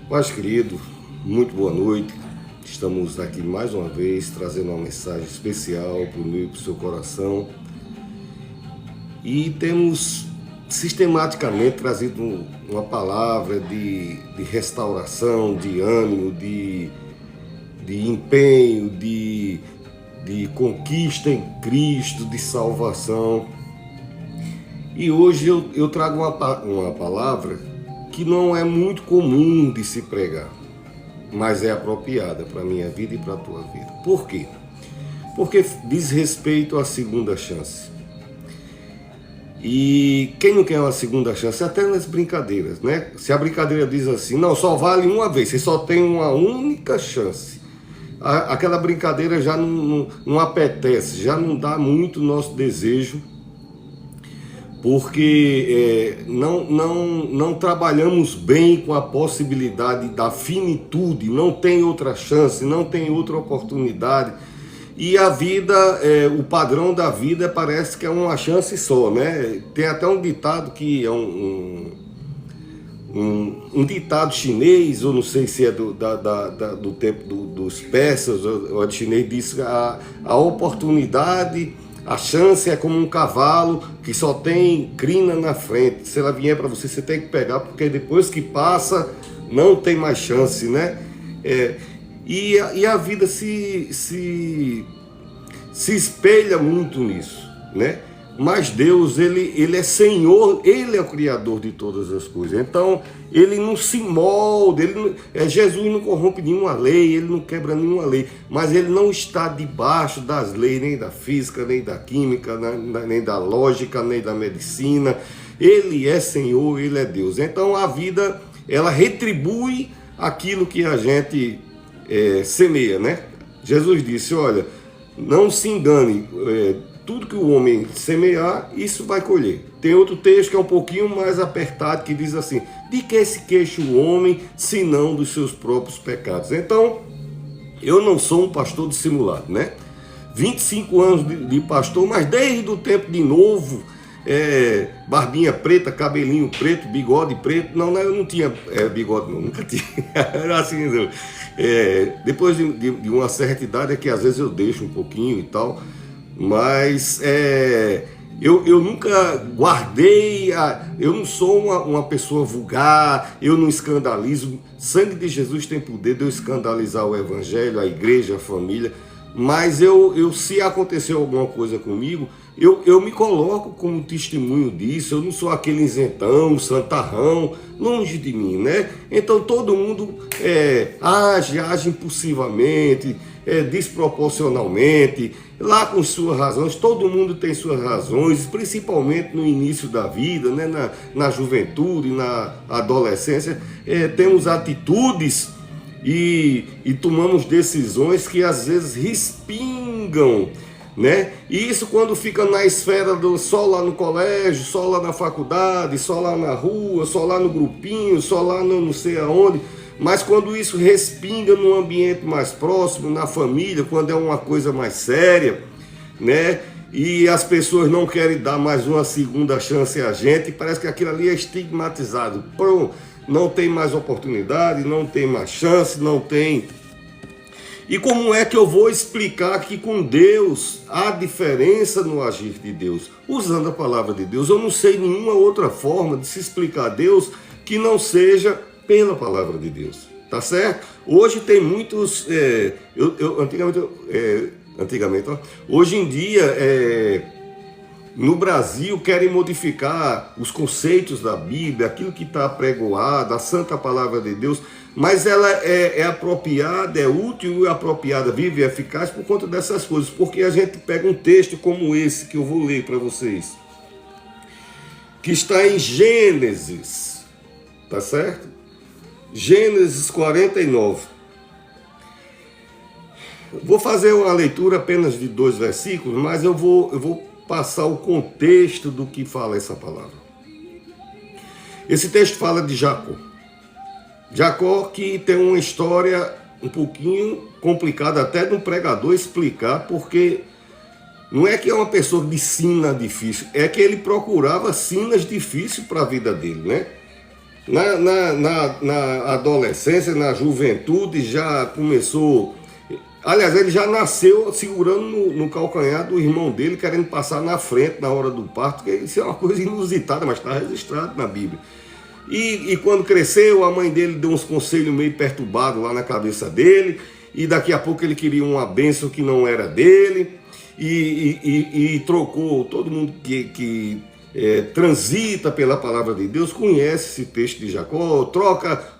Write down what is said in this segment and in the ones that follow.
Paz querido, muito boa noite. Estamos aqui mais uma vez trazendo uma mensagem especial para o meu e para o seu coração. E temos sistematicamente trazido uma palavra de restauração, de ânimo, de empenho, de conquista em Cristo, de salvação. E hoje eu trago uma palavra que não é muito comum de se pregar, mas é apropriada para a minha vida e para a tua vida. Por quê? Porque diz respeito à segunda chance. E quem não quer uma segunda chance? Até nas brincadeiras, né? Se a brincadeira diz assim, não, só vale uma vez, você só tem uma única chance. Aquela brincadeira já não apetece, já não dá muito o nosso desejo, porque não trabalhamos bem com a possibilidade da finitude, não tem outra chance, não tem outra oportunidade. E a vida, o padrão da vida parece que é uma chance só, né? Tem até um ditado que é um ditado chinês, ou não sei se é do tempo dos persas, o chinês diz que a oportunidade, a chance é como um cavalo que só tem crina na frente. Se ela vier para você, você tem que pegar, porque depois que passa, não tem mais chance, né? E a vida se espelha muito nisso, né? Mas Deus, ele é Senhor, Ele é o Criador de todas as coisas. Então, Ele não se molda, Jesus não corrompe nenhuma lei, Ele não quebra nenhuma lei, mas Ele não está debaixo das leis, nem da física, nem da química, nem da lógica, nem da medicina. Ele é Senhor, Ele é Deus. Então, a vida, ela retribui aquilo que a gente semeia, né? Jesus disse, olha, não se engane, tudo que o homem semear, isso vai colher. Tem outro texto que é um pouquinho mais apertado, que diz assim, de que se queixa o homem, senão dos seus próprios pecados. Então, eu não sou um pastor dissimulado, né? 25 anos de pastor, mas desde o tempo de novo, barbinha preta, cabelinho preto, bigode preto. Não, eu não tinha bigode, não, nunca tinha. Era assim, não. Depois de uma certa idade é que às vezes eu deixo um pouquinho e tal, mas eu nunca guardei, eu não sou uma pessoa vulgar, eu não escandalizo. Sangue de Jesus tem poder de eu escandalizar o evangelho, a igreja, a família, mas se aconteceu alguma coisa comigo, eu me coloco como testemunho disso. Eu não sou aquele isentão, santarrão, longe de mim, né? Então todo mundo age impulsivamente, desproporcionalmente, lá com suas razões. Todo mundo tem suas razões, principalmente no início da vida, né? na juventude, na adolescência, temos atitudes e tomamos decisões que às vezes respingam, né? E isso quando fica na esfera só lá no colégio, só lá na faculdade, só lá na rua, só lá no grupinho, só lá no não sei aonde. Mas quando isso respinga num ambiente mais próximo, na família, quando é uma coisa mais séria, né? E as pessoas não querem dar mais uma segunda chance a gente, parece que aquilo ali é estigmatizado. Pronto, não tem mais oportunidade, não tem mais chance, não tem. E como é que eu vou explicar que com Deus há diferença no agir de Deus? Usando a palavra de Deus, eu não sei nenhuma outra forma de se explicar Deus que não seja pela palavra de Deus, tá certo? Hoje tem muitos, hoje em dia, no Brasil, querem modificar os conceitos da Bíblia, aquilo que está apregoado, a santa palavra de Deus, mas ela é apropriada, é útil e apropriada, vive e eficaz por conta dessas coisas, porque a gente pega um texto como esse, que eu vou ler para vocês, que está em Gênesis, tá certo? Gênesis 49. Vou fazer uma leitura apenas de 2 versículos, mas eu vou passar o contexto do que fala essa palavra. Esse texto fala de Jacó. Jacó, que tem uma história um pouquinho complicada até de um pregador explicar, porque não é que é uma pessoa de sina difícil, é que ele procurava sinas difíceis para a vida dele, né? Na adolescência, na juventude, já começou. Aliás, ele já nasceu segurando no calcanhar do irmão dele, querendo passar na frente na hora do parto, que isso é uma coisa inusitada, mas está registrado na Bíblia. E quando cresceu, a mãe dele deu uns conselhos meio perturbados lá na cabeça dele, e daqui a pouco ele queria uma bênção que não era dele, e trocou. Todo mundo que transita pela palavra de Deus conhece esse texto de Jacó.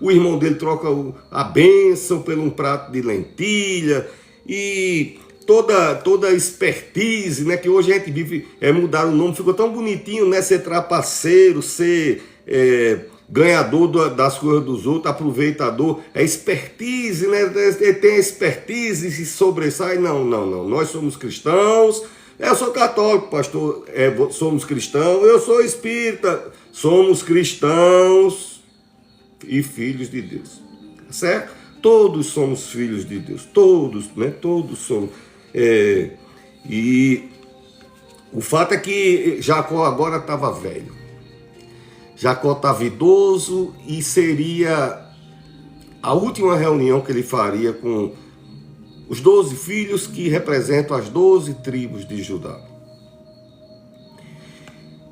O irmão dele troca a bênção por um prato de lentilha, e toda a expertise, né, que hoje a gente vive, mudar o nome, ficou tão bonitinho, né, ser trapaceiro, ser ganhador das coisas dos outros, aproveitador, expertise, né, tem expertise e se sobressai. Não, nós somos cristãos. Eu sou católico, pastor, somos cristãos. Eu sou espírita, somos cristãos e filhos de Deus, certo? Todos somos filhos de Deus, todos, né? Todos somos. E o fato é que Jacó agora estava velho. Jacó estava idoso e seria a última reunião que ele faria com os 12 filhos que representam as 12 tribos de Judá.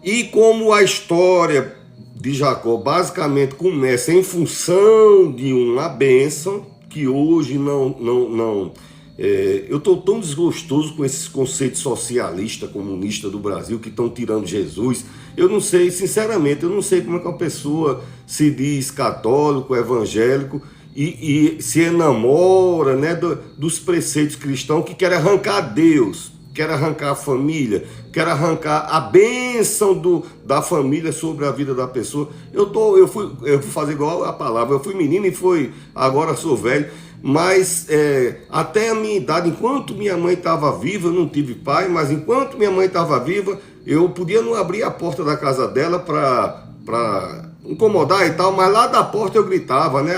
E como a história de Jacó basicamente começa em função de uma bênção, que hoje eu estou tão desgostoso com esses conceitos socialistas, comunistas do Brasil, que estão tirando Jesus. Eu não sei, sinceramente, eu não sei como é que uma pessoa se diz católico, evangélico, e se enamora, né, dos preceitos cristãos, que quer arrancar Deus, quer arrancar a família, quer arrancar a bênção da família sobre a vida da pessoa. Eu fui fazer igual a palavra, eu fui menino e agora sou velho, mas até a minha idade, enquanto minha mãe estava viva, eu não tive pai, mas enquanto minha mãe estava viva, eu podia não abrir a porta da casa dela para incomodar e tal, mas lá da porta eu gritava, né?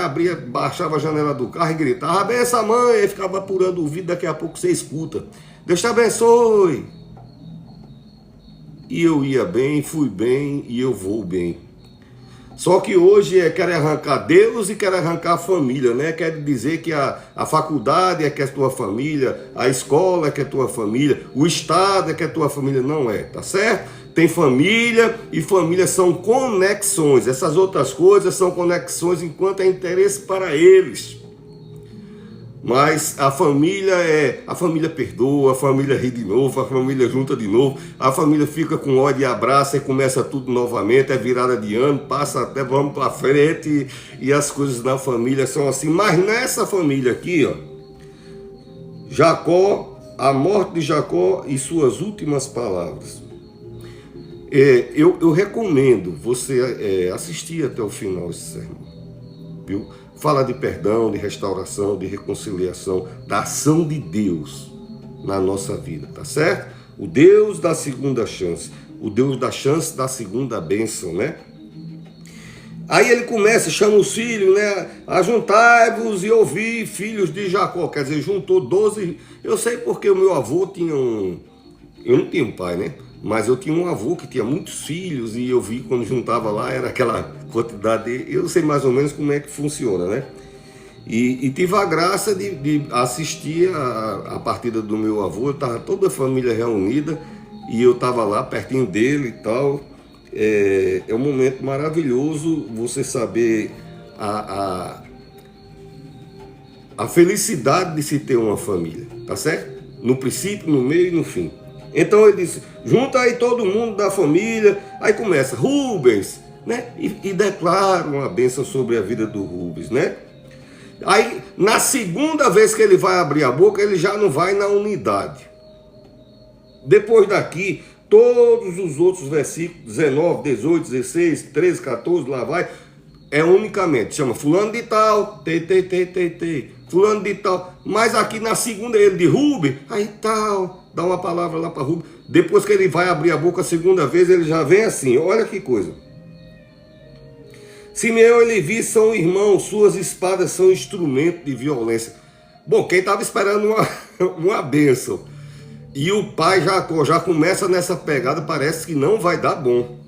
Baixava a janela do carro e gritava: "Benção, mãe!" Aí ficava apurando o vídeo, daqui a pouco você escuta: "Deus te abençoe!" E eu ia bem, fui bem e eu vou bem. Só que hoje quer arrancar Deus e quer arrancar a família, né? Quer dizer que a faculdade é que é tua família, a escola é que é tua família, o Estado é que é tua família. Não é, tá certo? Tem família, e família são conexões. Essas outras coisas são conexões enquanto é interesse para eles. Mas a família perdoa, a família ri de novo, a família junta de novo, a família fica com ódio e abraça e começa tudo novamente, é virada de ano, passa até, vamos para frente, e as coisas da família são assim. Mas nessa família aqui, ó, Jacó, a morte de Jacó e suas últimas palavras. Eu recomendo você assistir até o final esse sermão, viu? Fala de perdão, de restauração, de reconciliação, da ação de Deus na nossa vida, tá certo? O Deus da segunda chance, o Deus da chance da segunda bênção, né? Aí ele começa, chama os filhos, né? Ajuntai-vos e ouvi, filhos de Jacó. Quer dizer, juntou 12. Eu sei porque o meu avô tinha eu não tinha um pai, né? Mas eu tinha um avô que tinha muitos filhos, e eu vi quando juntava lá, era aquela quantidade. Eu sei mais ou menos como é que funciona, né? E tive a graça de assistir a partida do meu avô. Estava toda a família reunida e eu estava lá pertinho dele e tal. É um momento maravilhoso você saber a felicidade de se ter uma família, tá certo? No princípio, no meio e no fim. Então ele disse: junta aí todo mundo da família. Aí começa Rubens, né? E declara uma bênção sobre a vida do Rubens, né? Aí na segunda vez que ele vai abrir a boca, ele já não vai na unidade. Depois daqui, todos os outros versículos, 19, 18, 16, 13, 14, lá vai, unicamente, chama fulano de tal, fulano de tal. Mas aqui na segunda ele de Rubem, aí tal, dá uma palavra lá para Rubem. Depois que ele vai abrir a boca a segunda vez, ele já vem assim, olha que coisa. Simeão e Levi são irmãos, suas espadas são instrumento de violência. Bom, quem estava esperando uma bênção, e o pai já começa nessa pegada, parece que não vai dar bom.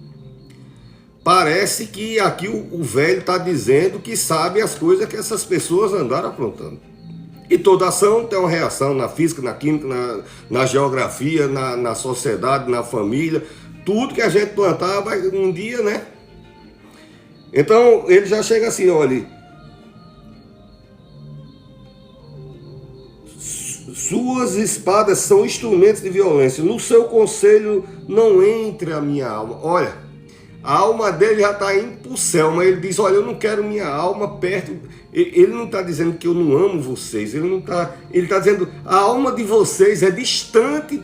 parece que aqui o velho está dizendo que sabe as coisas que essas pessoas andaram aprontando. E toda ação tem uma reação na física, na química, na geografia, na sociedade, na família. Tudo que a gente plantar vai um dia, né? Então ele já chega assim, olha, suas espadas são instrumentos de violência, no seu conselho não entre a minha alma. Olha, a alma dele já está indo para o céu, mas ele diz, olha, eu não quero minha alma perto. Ele não está dizendo que eu não amo vocês, ele está dizendo, a alma de vocês é distante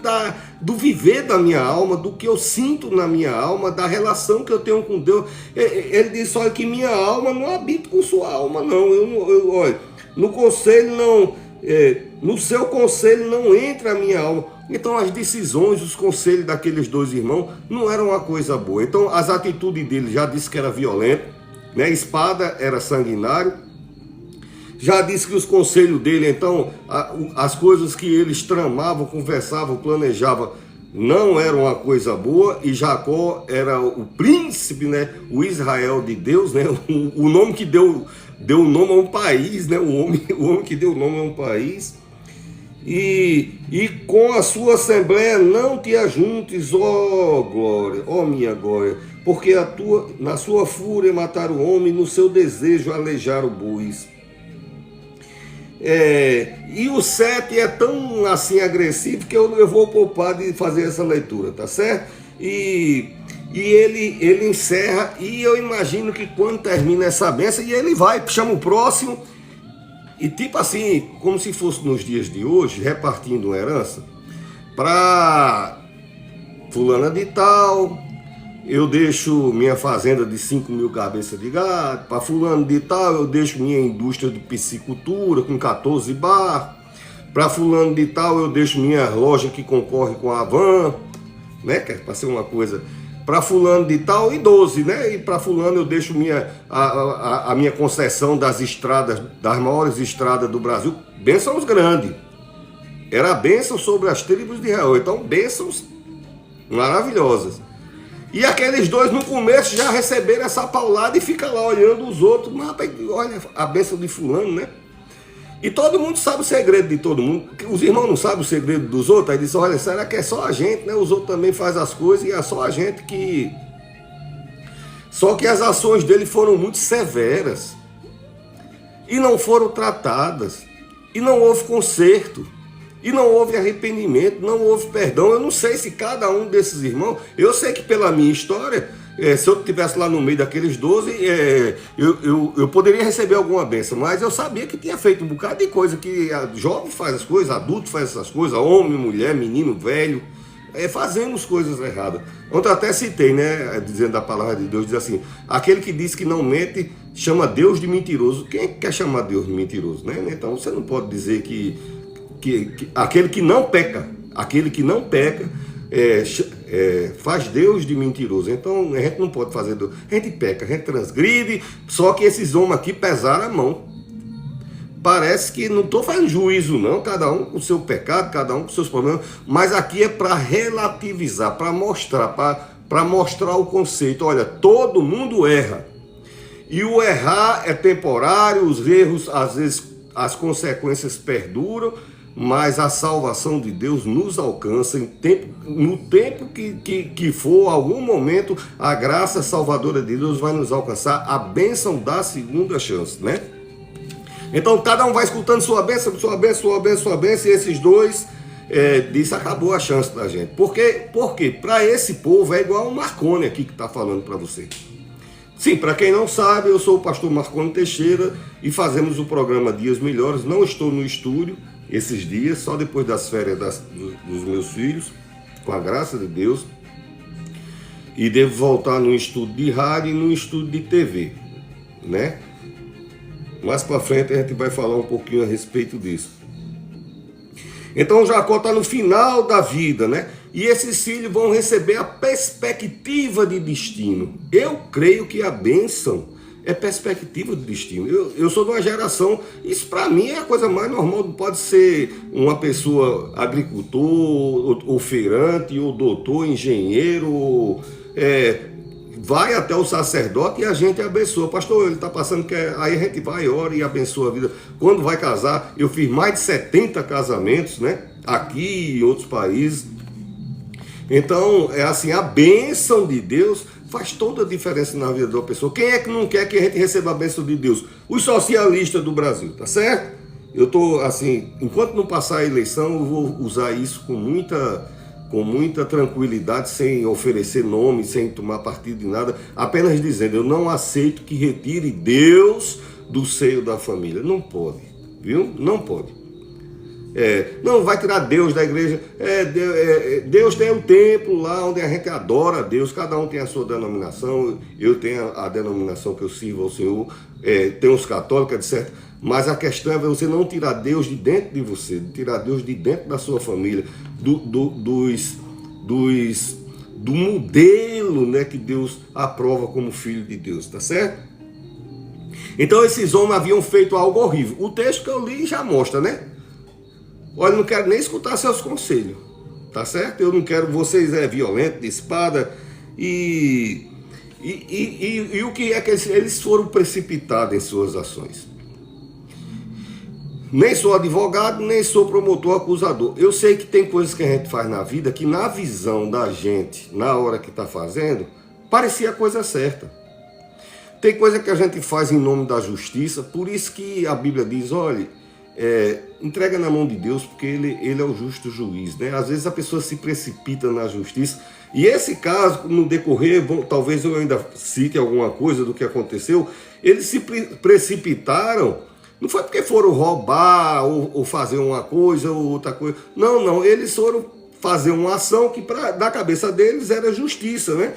do viver da minha alma, do que eu sinto na minha alma, da relação que eu tenho com Deus. Ele diz, olha, que minha alma não habita com sua alma, não. Olha, no conselho não, no seu conselho não entra a minha alma. Então as decisões, os conselhos daqueles dois irmãos não eram uma coisa boa. Então as atitudes dele já disse que era violento, né? A espada era sanguinário. Já disse que os conselhos dele, então, as coisas que eles tramavam, conversavam, planejavam, não eram uma coisa boa. E Jacó era o príncipe, né? O Israel de Deus, né? O nome que deu nome a um país, né? O homem que deu nome a um país. E com a sua assembleia não te ajuntes, ó glória, ó minha glória, porque na sua fúria matar o homem, no seu desejo alejar o bois. E o 7 é tão assim agressivo que eu vou poupar de fazer essa leitura, tá certo? E ele encerra, e eu imagino que quando termina essa bênção, e ele vai, chama o próximo. E tipo assim, como se fosse nos dias de hoje, repartindo uma herança, para fulana de tal, eu deixo minha fazenda de 5.000 cabeças de gado, para fulano de tal, eu deixo minha indústria de piscicultura com 14 bar, para fulano de tal, eu deixo minha loja que concorre com a Van, né, que é para ser uma coisa... Para fulano de tal, e 12, né? E para fulano eu deixo a minha concessão das estradas, das maiores estradas do Brasil, bênçãos grandes. Era a bênção sobre as tribos de Israel, então bênçãos maravilhosas. E aqueles dois no começo já receberam essa paulada e ficam lá olhando os outros, mas olha a bênção de fulano, né? E todo mundo sabe o segredo de todo mundo. Os irmãos não sabem o segredo dos outros. Aí dizem, olha, será que é só a gente, né? Os outros também fazem as coisas e é só a gente que... Só que as ações dele foram muito severas. E não foram tratadas. E não houve conserto. E não houve arrependimento, não houve perdão. Eu não sei se cada um desses irmãos... Eu sei que pela minha história... se eu estivesse lá no meio daqueles 12, eu poderia receber alguma bênção, mas eu sabia que tinha feito um bocado de coisa, que jovem faz as coisas, adulto faz essas coisas, homem, mulher, menino, velho, fazemos coisas erradas. Ontem eu até citei, né, dizendo a palavra de Deus, diz assim, aquele que diz que não mente, chama Deus de mentiroso. Quem quer chamar Deus de mentiroso, né? Então você não pode dizer que aquele que não peca, faz Deus de mentiroso. Então a gente não pode fazer Deus. A gente peca, a gente transgride. Só que esses homens aqui pesaram a mão. Parece que não estou fazendo juízo não, cada um com o seu pecado, cada um com os seus problemas. Mas aqui é para relativizar, para mostrar o conceito. Olha, todo mundo erra. E o errar é temporário, os erros, às vezes, as consequências perduram, mas a salvação de Deus nos alcança no tempo que for, algum momento, a graça salvadora de Deus vai nos alcançar, a bênção da segunda chance, né? Então cada um vai escutando sua bênção, sua bênção, sua bênção, sua bênção, e esses dois diz, acabou a chance da gente. Por quê? Porque para esse povo é igual um Marconi aqui que está falando para você. Sim, para quem não sabe, eu sou o pastor Marconi Teixeira e fazemos o programa Dias Melhores. Não estou no estúdio esses dias, só depois das férias dos meus filhos, com a graça de Deus. E devo voltar no estúdio de rádio e no estúdio de TV, né? Mais para frente a gente vai falar um pouquinho a respeito disso. Então Jacó está no final da vida, né? E esses filhos vão receber a perspectiva de destino. Eu creio que a bênção é perspectiva de destino. Eu sou de uma geração, isso para mim é a coisa mais normal. Pode ser uma pessoa agricultor, ou feirante, ou doutor, engenheiro, vai até o sacerdote e a gente abençoa. Pastor, ele está passando, aí a gente vai, ora e abençoa a vida. Quando vai casar, eu fiz mais de 70 casamentos, né? Aqui e em outros países. Então, é assim, a bênção de Deus faz toda a diferença na vida de uma pessoa. Quem é que não quer que a gente receba a bênção de Deus? Os socialistas do Brasil, tá certo? Eu estou assim, enquanto não passar a eleição, eu vou usar isso com muita tranquilidade, sem oferecer nome, sem tomar partido de nada, apenas dizendo, eu não aceito que retire Deus do seio da família. Não pode, viu? Não pode. Não vai tirar Deus da igreja. Deus tem um templo lá onde a gente adora a Deus, cada um tem a sua denominação. Eu tenho a denominação que eu sirvo ao Senhor, tem os católicos, etc. Mas a questão é você não tirar Deus de dentro de você, tirar Deus de dentro da sua família, do modelo, né, que Deus aprova como filho de Deus, tá certo? Então esses homens haviam feito algo horrível. O texto que eu li já mostra, né? Olha, eu não quero nem escutar seus conselhos, tá certo? Eu não quero vocês violentos, de espada. E o que é que eles foram precipitados em suas ações? Nem sou advogado, nem sou promotor acusador. Eu sei que tem coisas que a gente faz na vida que na visão da gente, na hora que está fazendo, parecia a coisa certa. Tem coisa que a gente faz em nome da justiça, por isso que a Bíblia diz, olha, entrega na mão de Deus, porque ele é o justo juiz, né? Às vezes a pessoa se precipita na justiça, e esse caso, no decorrer, talvez eu ainda cite alguma coisa do que aconteceu, eles se precipitaram, não foi porque foram roubar, ou fazer uma coisa, ou outra coisa, não, eles foram fazer uma ação que da cabeça deles era justiça, né?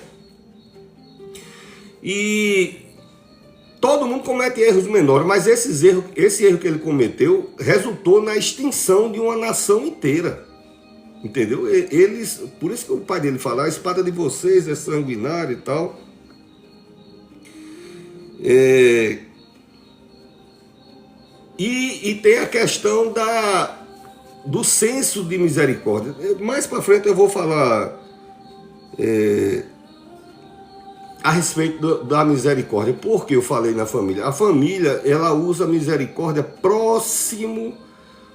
E todo mundo comete erros menores, mas esse erro que ele cometeu resultou na extinção de uma nação inteira. Entendeu? Por isso que o pai dele fala, a espada de vocês é sanguinária e tal. E tem a questão do senso de misericórdia. Mais para frente eu vou falar a respeito da misericórdia. Por que eu falei na família? A família, ela usa a misericórdia próximo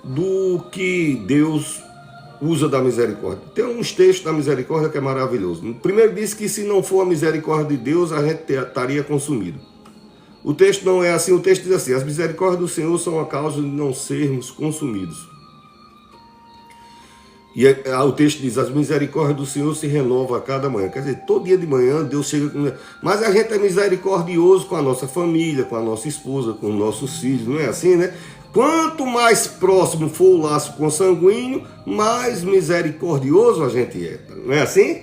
do que Deus usa da misericórdia. Tem uns textos da misericórdia que é maravilhoso. Primeiro diz que se não for a misericórdia de Deus, a gente estaria consumido. O texto não é assim, o texto diz assim, as misericórdias do Senhor são a causa de não sermos consumidos. E o texto diz, as misericórdias do Senhor se renovam a cada manhã. Quer dizer, todo dia de manhã Deus chega com... Mas a gente é misericordioso com a nossa família, com a nossa esposa, com os nossos filhos, não é assim, né? Quanto mais próximo for o laço consanguíneo, mais misericordioso a gente é. Não é assim?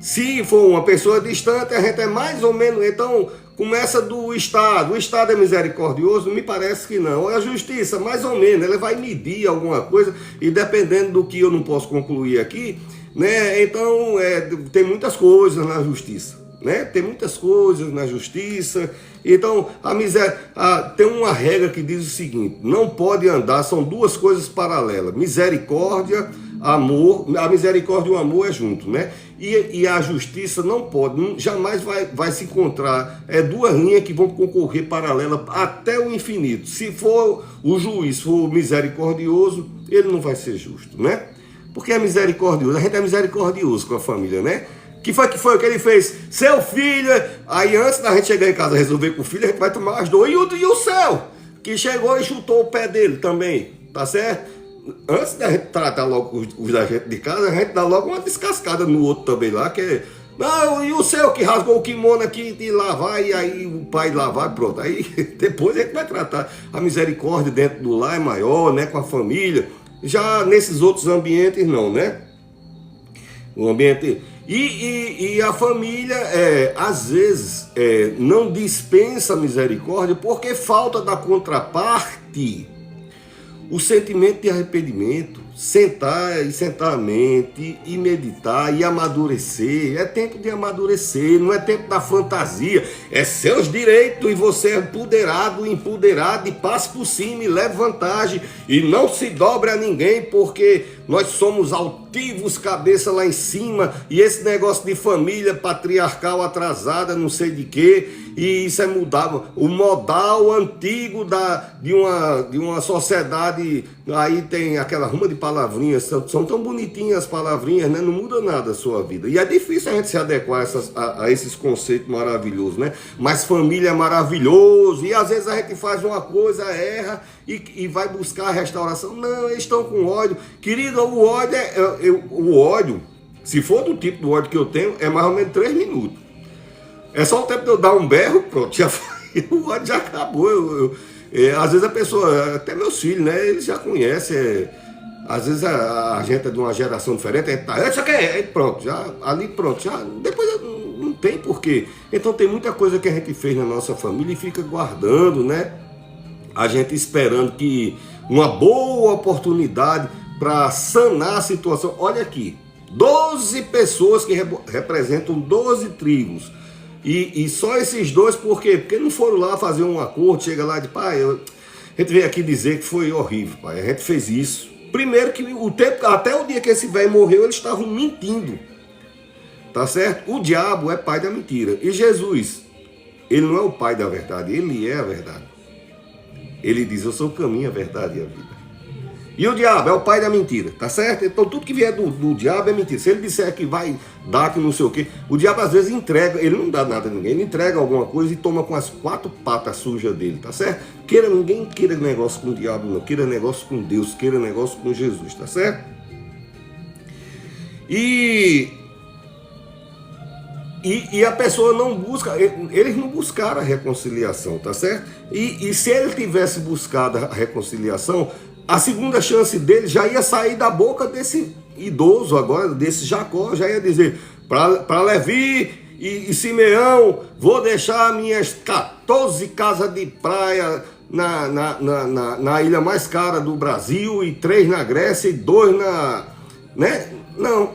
Se for uma pessoa distante, a gente é mais ou menos... Então, começa do Estado. O Estado é misericordioso? Me parece que não. A justiça, mais ou menos. Ela vai medir alguma coisa e dependendo do que eu não posso concluir aqui, né? Então, tem muitas coisas na justiça, né? Tem muitas coisas na justiça. Então, tem uma regra que diz o seguinte, não pode andar, são duas coisas paralelas. Misericórdia, amor. A misericórdia e o amor é junto, né? E a justiça não pode, jamais vai se encontrar. Duas linhas que vão concorrer paralelas até o infinito. Se for o juiz for misericordioso, ele não vai ser justo, né? Porque é misericordioso. A gente é misericordioso com a família, né? Que foi o que ele fez? Seu filho, aí antes da gente chegar em casa resolver com o filho, a gente vai tomar as dores. E o céu, que chegou e chutou o pé dele também, tá certo? Antes da gente tratar logo os da gente de casa, a gente dá logo uma descascada no outro também lá, que é... Não, e o seu que rasgou o kimono aqui de lavar, e aí o pai lavar, pronto. Aí depois a gente vai tratar. A misericórdia dentro do lar é maior, né, com a família. Já nesses outros ambientes não, né? O ambiente... E a família, às vezes, não dispensa a misericórdia porque falta da contraparte o sentimento de arrependimento. sentar e sentar a mente e meditar e amadurecer. É tempo de amadurecer, não é tempo da fantasia. É seus direitos e você é empoderado e passe por cima e leve vantagem e não se dobre a ninguém, porque nós somos altivos, cabeça lá em cima, e esse negócio de família patriarcal atrasada, não sei de quê, e isso é mudar o modal antigo de uma sociedade. Aí tem aquela ruma de palavrinhas, são tão bonitinhas as palavrinhas, né? Não muda nada a sua vida. E é difícil a gente se adequar a esses conceitos maravilhosos, né? Mas família é maravilhoso, e às vezes a gente faz uma coisa, erra e vai buscar a restauração. Não, eles estão com ódio. Querido, o ódio, se for do tipo do ódio que eu tenho, é mais ou menos 3 minutos. É só o tempo de eu dar um berro, pronto, já foi, o ódio já acabou. Às vezes a pessoa, até meus filhos, né, eles já conhecem. Às vezes a gente é de uma geração diferente, a gente tá, isso aqui é, pronto, já, ali pronto, já, depois não tem porquê. Então tem muita coisa que a gente fez na nossa família e fica guardando, né? A gente esperando que uma boa oportunidade para sanar a situação. Olha aqui, 12 pessoas que representam 12 tribos. E só esses 2, por quê? Porque não foram lá fazer um acordo, chega lá e diz, pai, a gente veio aqui dizer que foi horrível, pai, a gente fez isso. Primeiro que o tempo, até o dia que esse velho morreu, eles estavam mentindo, tá certo? O diabo é pai da mentira, e Jesus, ele não é o pai da verdade, ele é a verdade. Ele diz, eu sou o caminho, a verdade e a vida. E o diabo é o pai da mentira, tá certo? Então tudo que vier do diabo é mentira. Se ele disser que vai dar, que não sei o quê, o diabo às vezes entrega, ele não dá nada a ninguém, ele entrega alguma coisa e toma com as 4 patas sujas dele, tá certo? Ninguém queira negócio com o diabo, não. Queira negócio com Deus, queira negócio com Jesus, tá certo? E a pessoa não busca, eles não buscaram a reconciliação, tá certo? E se ele tivesse buscado a reconciliação, a segunda chance dele já ia sair da boca desse idoso agora, desse Jacó, já ia dizer, para Levi e Simeão, vou deixar minhas 14 casas de praia na ilha mais cara do Brasil, e 3 na Grécia e 2 né? Não.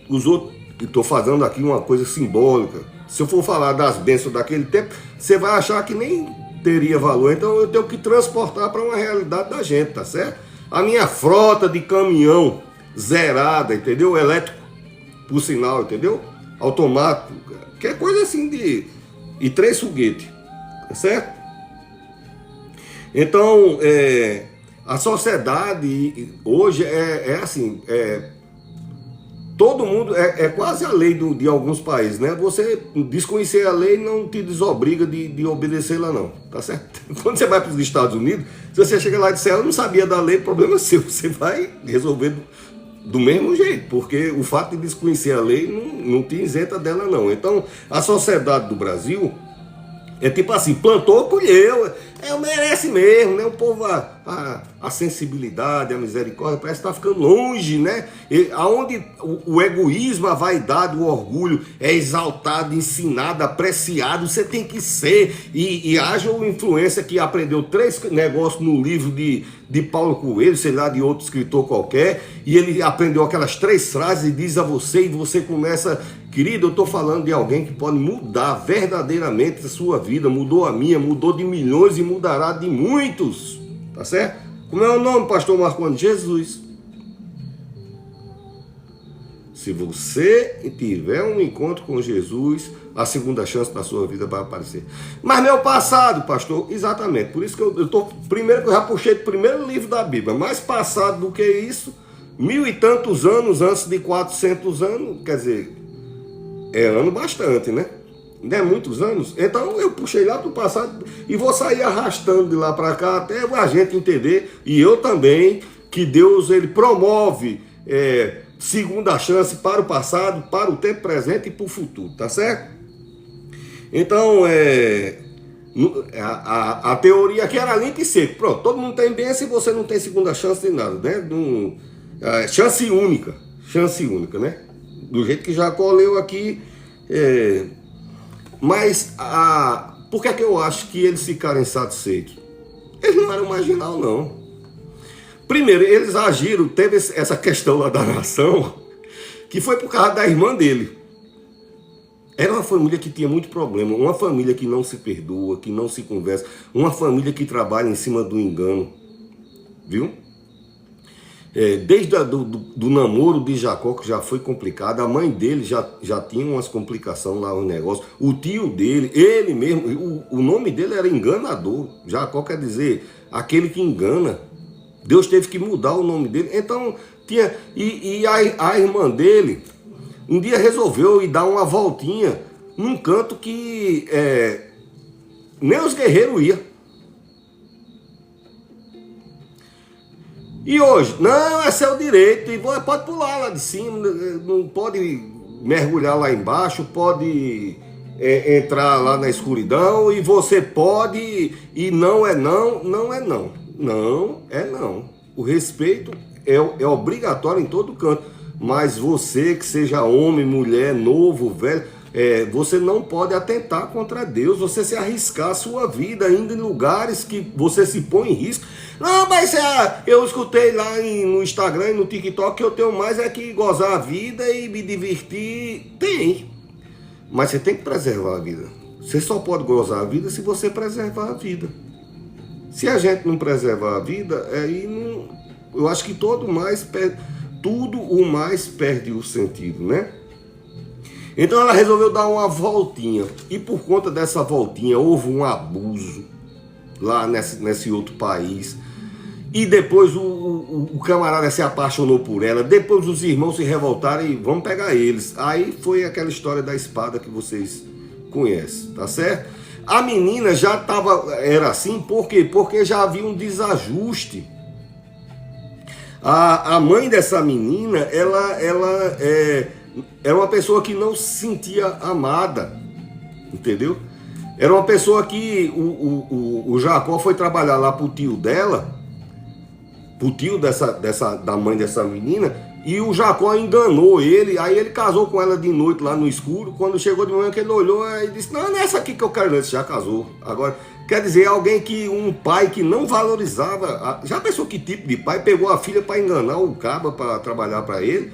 Os outros, estou fazendo aqui uma coisa simbólica. Se eu for falar das bênçãos daquele tempo, você vai achar que nem teria valor. Então eu tenho que transportar para uma realidade da gente, tá certo? A minha frota de caminhão zerada, entendeu? Elétrico, por sinal, entendeu? Automático, que é coisa assim e 3 foguetes, tá certo? Então, a sociedade hoje é assim, todo mundo, é quase a lei de alguns países, né? Você desconhecer a lei não te desobriga de obedecê-la, não, tá certo? Quando você vai para os Estados Unidos, se você chega lá e disser, eu não sabia da lei, problema é seu, você vai resolver do mesmo jeito, porque o fato de desconhecer a lei não te isenta dela, não. Então, a sociedade do Brasil é tipo assim, plantou, colheu, merece mesmo, né? O povo, a sensibilidade, a misericórdia parece que está ficando longe, né? Aonde o egoísmo, a vaidade, o orgulho é exaltado, ensinado, apreciado, você tem que ser. E haja uma influência que aprendeu 3 negócios no livro de Paulo Coelho, sei lá, de outro escritor qualquer, e ele aprendeu aquelas 3 frases e diz a você, e você começa... Querido, eu estou falando de alguém que pode mudar verdadeiramente a sua vida, mudou a minha, mudou de milhões e mudará de muitos, tá certo? Como é o nome, pastor Marconi? Jesus. Se você tiver um encontro com Jesus, a segunda chance da sua vida vai aparecer. Mas meu passado, pastor, exatamente, por isso que eu estou, primeiro que eu já puxei do primeiro livro da Bíblia, mais passado do que isso, 1000 e tantos anos antes de 400 anos, quer dizer... É ano bastante, né? Não é muitos anos. Então eu puxei lá do passado e vou sair arrastando de lá para cá até a gente entender, e eu também, que Deus ele promove segunda chance para o passado, para o tempo presente e para o futuro, tá certo? Então, a teoria aqui era limpa e seco. Pronto, todo mundo tem bênção e você não tem segunda chance de nada, né? Chance única, né? Do jeito que Jacó leu aqui, mas por que eu acho que eles ficaram insatisfeitos? Eles não eram marginal, não. Primeiro, eles agiram, teve essa questão lá da nação, que foi por causa da irmã dele. Era uma família que tinha muito problema, uma família que não se perdoa, que não se conversa, uma família que trabalha em cima do engano, viu? Desde do namoro de Jacó, que já foi complicado, a mãe dele já tinha umas complicações lá no negócio, o tio dele, ele mesmo, o nome dele era enganador. Jacó quer dizer aquele que engana. Deus teve que mudar o nome dele. Então, a irmã dele um dia resolveu ir dar uma voltinha num canto que nem os guerreiros iam. E hoje, não, é seu direito, e pode pular lá de cima, não pode mergulhar lá embaixo, pode entrar lá na escuridão, e você pode, e não é não, não é não. Não é não. O respeito é obrigatório em todo canto, mas você que seja homem, mulher, novo, velho, você não pode atentar contra Deus, você se arriscar a sua vida ainda em lugares que você se põe em risco. Não, mas eu escutei lá no Instagram e no TikTok que eu tenho mais que gozar a vida e me divertir. Tem, mas você tem que preservar a vida. Você só pode gozar a vida se você preservar a vida. Se a gente não preservar a vida, aí não, eu acho que tudo o mais perde o sentido, né? Então ela resolveu dar uma voltinha, e por conta dessa voltinha houve um abuso lá nesse outro país, e depois o camarada se apaixonou por ela, depois os irmãos se revoltaram e vamos pegar eles. Aí foi aquela história da espada que vocês conhecem, tá certo? A menina já era assim, por quê? Porque já havia um desajuste. A mãe dessa menina, ela era uma pessoa que não se sentia amada, entendeu? Era uma pessoa que o Jacó foi trabalhar lá pro tio dela, pro tio da mãe dessa menina, e o Jacó enganou ele, aí ele casou com ela de noite lá no escuro. Quando chegou de manhã que ele olhou e disse, não é essa aqui que eu quero, ele já casou. Agora, quer dizer, um pai que não valorizava, já pensou que tipo de pai pegou a filha para enganar o caba para trabalhar para ele,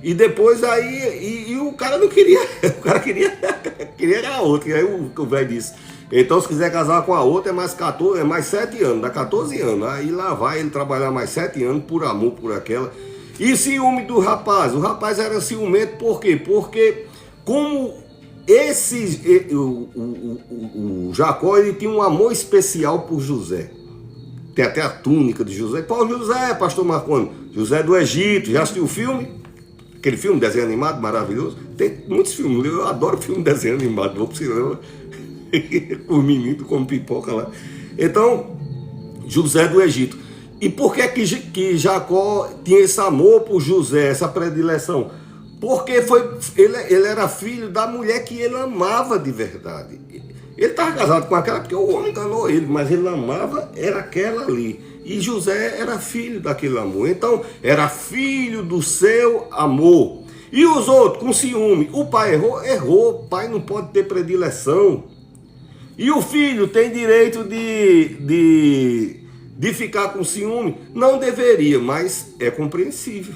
e depois aí, e o cara não queria, o cara queria a outra, e aí o velho disse, então se quiser casar com a outra é mais 7 anos, dá 14 anos, aí lá vai ele trabalhar mais 7 anos por amor por aquela. E ciúme do rapaz, o rapaz era ciumento por quê? Porque como o Jacó, ele tinha um amor especial por José. Tem até a túnica de José. Qual José, pastor Marconi? José do Egito, já assistiu o filme? Aquele filme, desenho animado, maravilhoso. Tem muitos filmes, eu adoro filme de desenho animado, vou pro cinema, os meninos comem pipoca lá. Então, José do Egito. E por que Jacó tinha esse amor por José, essa predileção? Porque ele era filho da mulher que ele amava de verdade. Ele estava casado com aquela porque o homem enganou ele, mas ele amava, era aquela ali. E José era filho daquele amor. Então, era filho do seu amor. E os outros, com ciúme. O pai errou. O pai não pode ter predileção. E o filho tem direito de ficar com ciúme? Não deveria, mas é compreensível.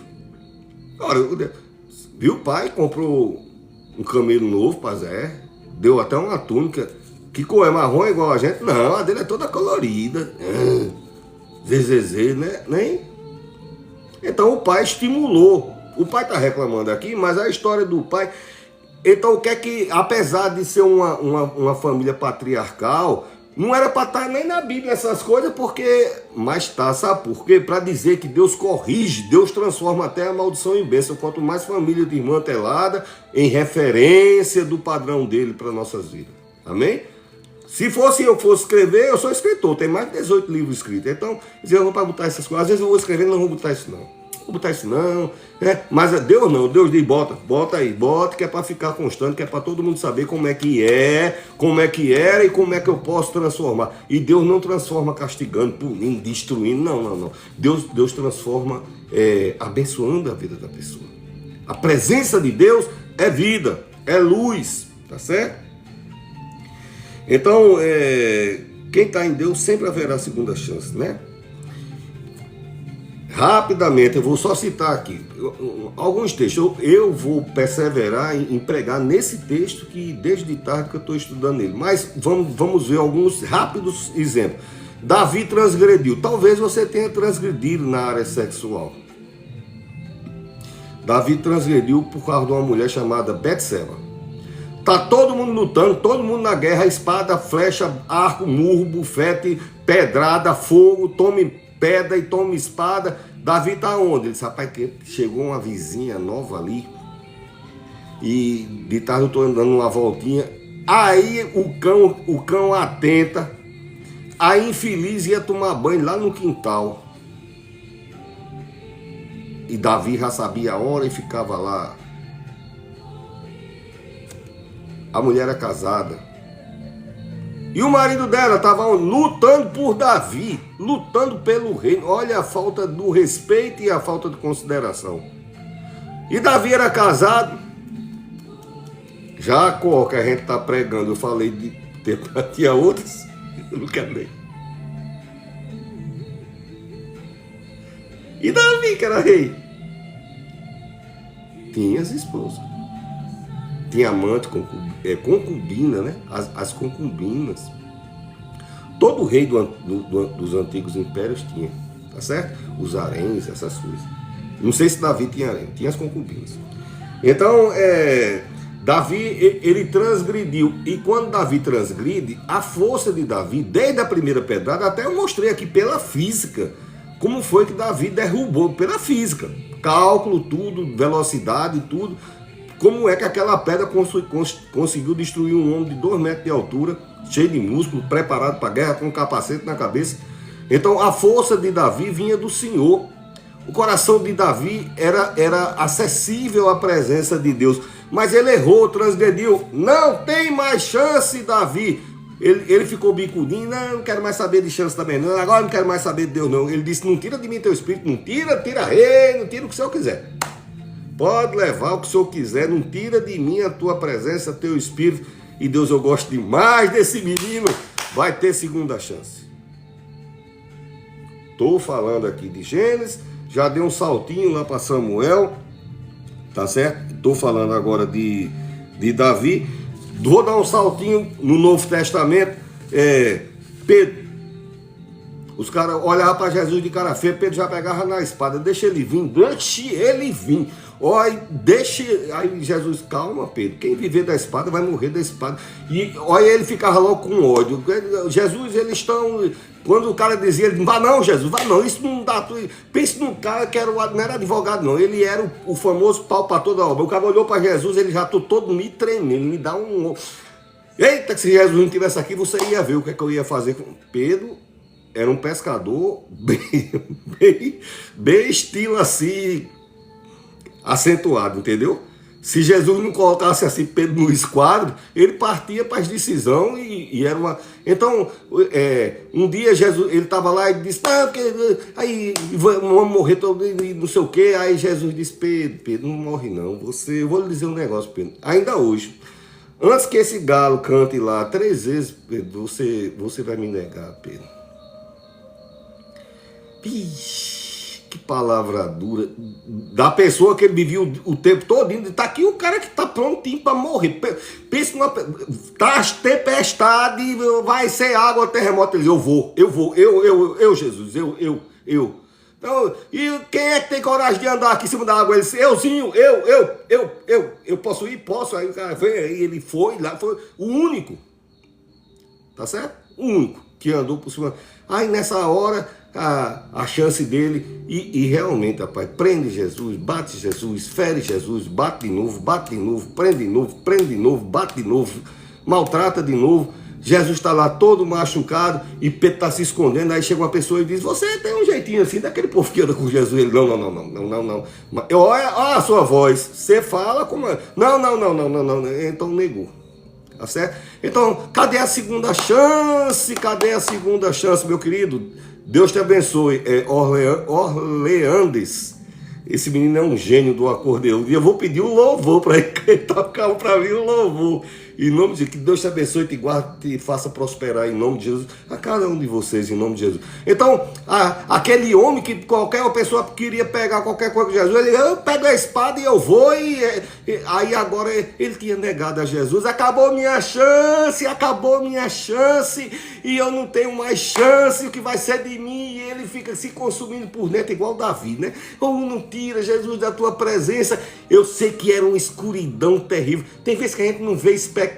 Ora, viu, o pai comprou um camelo novo para Zé, deu até uma túnica, que cor é marrom igual a gente? Não, a dele é toda colorida. Zezezê, né? Nem. Então o pai estimulou. O pai está reclamando aqui, mas a história do pai... Então o que é que, apesar de ser uma família patriarcal, não era para estar nem na Bíblia essas coisas, porque... Mas tá, sabe por quê? Para dizer que Deus corrige, Deus transforma até a maldição em bênção. Quanto mais família de irmã telada, em referência do padrão dele para nossas vidas. Amém? Se eu fosse escrever, eu sou escritor, tem mais de 18 livros escritos. Então, eu vou para botar essas coisas. Às vezes eu vou escrever, não vou botar isso não. Vou botar isso não, mas Deus não, Deus diz, bota aí, que é para ficar constante, que é para todo mundo saber como é que era e como é que eu posso transformar. E Deus não transforma castigando, punindo, destruindo, não. Deus transforma abençoando a vida da pessoa. A presença de Deus é vida, é luz, tá certo? Então, quem está em Deus sempre haverá segunda chance, né? Rapidamente, eu vou só citar aqui alguns textos. Eu vou perseverar em pregar nesse texto que desde tarde que eu estou estudando ele. Mas vamos ver alguns rápidos exemplos. Davi transgrediu. Talvez você tenha transgredido na área sexual. Davi transgrediu por causa de uma mulher chamada Betseba. Tá todo mundo lutando, todo mundo na guerra, espada, flecha, arco, murro, bufete, pedrada, fogo, tome pedra e tome espada. Davi tá onde? Ele disse, rapaz, que chegou uma vizinha nova ali e de tarde eu tô andando uma voltinha. Aí o cão atenta, a infeliz ia tomar banho lá no quintal. E Davi já sabia a hora e ficava lá. A mulher era casada. E o marido dela estava lutando por Davi, lutando pelo reino. Olha a falta do respeito e a falta de consideração. E Davi era casado. Jacó, que a gente está pregando, eu falei de tinha outras, eu não quero nem. E Davi, que era rei, tinha as esposas. Tinha amante, concubina, né? As concubinas. Todo rei dos antigos impérios tinha, tá certo? Os haréns, essas coisas. Não sei se Davi tinha harém, tinha as concubinas. Então, Davi, ele transgrediu. E quando Davi transgride, a força de Davi, desde a primeira pedrada, até eu mostrei aqui pela física, como foi que Davi derrubou, pela física. Cálculo, tudo, velocidade, tudo. Como é que aquela pedra conseguiu destruir um homem de 2 metros de altura, cheio de músculo, preparado para a guerra, com um capacete na cabeça. Então a força de Davi vinha do Senhor. O coração de Davi era acessível à presença de Deus. Mas ele errou, transgrediu. Não tem mais chance, Davi. Ele ficou bicudinho, não quero mais saber de chance também não, agora não quero mais saber de Deus não. Ele disse, não tira de mim teu espírito, não tira rei, não tira o que o Senhor quiser. Pode levar o que o Senhor quiser, não tira de mim a tua presença, teu espírito. E Deus, eu gosto demais desse menino, vai ter segunda chance. Estou falando aqui de Gênesis, já dei um saltinho lá para Samuel, tá certo? Estou falando agora de Davi. Vou dar um saltinho no Novo Testamento. Pedro. Os caras olhavam para Jesus de cara feia, Pedro já pegava na espada. Deixa ele vir. Olha, aí Jesus, calma, Pedro. Quem viver da espada vai morrer da espada. E olha, ele ficava logo com ódio. Jesus, eles estão. Quando o cara dizia, ele vá não, Jesus, vá não, isso não dá. Pense num cara que não era advogado, não. Ele era o famoso pau para toda obra. O cara olhou para Jesus, ele já todo me tremendo, me dá um. Eita, que se Jesus não estivesse aqui, você ia ver o que é que eu ia fazer com Pedro. Era um pescador bem estilo assim, acentuado, entendeu? Se Jesus não colocasse assim Pedro no esquadro, ele partia para as decisões e era uma... Então, um dia Jesus, ele estava lá e disse, aí vamos morrer todo e não sei o quê. Aí Jesus disse, Pedro, não morre não, eu vou lhe dizer um negócio, Pedro, ainda hoje, antes que esse galo cante lá 3 vezes, Pedro, você vai me negar, Pedro. Pixe, que palavra dura. Da pessoa que ele vivia o tempo todo, está aqui o cara que está prontinho para morrer. Pensa numa... Tá tempestade, vai ser água, terremoto. Ele diz, eu, Jesus, eu. Então, e quem é que tem coragem de andar aqui em cima da água? Ele disse, euzinho, eu posso ir? Posso. Aí o cara veio, aí ele foi lá, foi o único. Tá certo? O único que andou por cima. Aí nessa hora... A chance dele, e realmente, rapaz, prende Jesus, bate Jesus, fere Jesus, bate de novo, prende de novo, bate de novo, maltrata de novo. Jesus está lá todo machucado e Pedro está se escondendo. Aí chega uma pessoa e diz, você tem um jeitinho assim daquele povo que anda com Jesus. Ele, não. Olha a sua voz, você fala como é. Não. Então negou. Tá certo? Então, cadê a segunda chance? Meu querido? Deus te abençoe. Orleandes Esse menino é um gênio do acordeão. E eu vou pedir um louvor para ele tocar para mim um louvor. Em nome de que Deus te abençoe, te guarde, te faça prosperar em nome de Jesus. A cada um de vocês, em nome de Jesus. Então, aquele homem que qualquer pessoa queria pegar qualquer coisa de Jesus, ele, eu pego a espada e eu vou. Aí agora ele tinha negado a Jesus. Acabou minha chance, e eu não tenho mais chance, o que vai ser de mim? E ele fica se consumindo por dentro, igual Davi, né? Ou não tira Jesus da tua presença. Eu sei que era uma escuridão terrível. Tem vezes que a gente não vê expectativa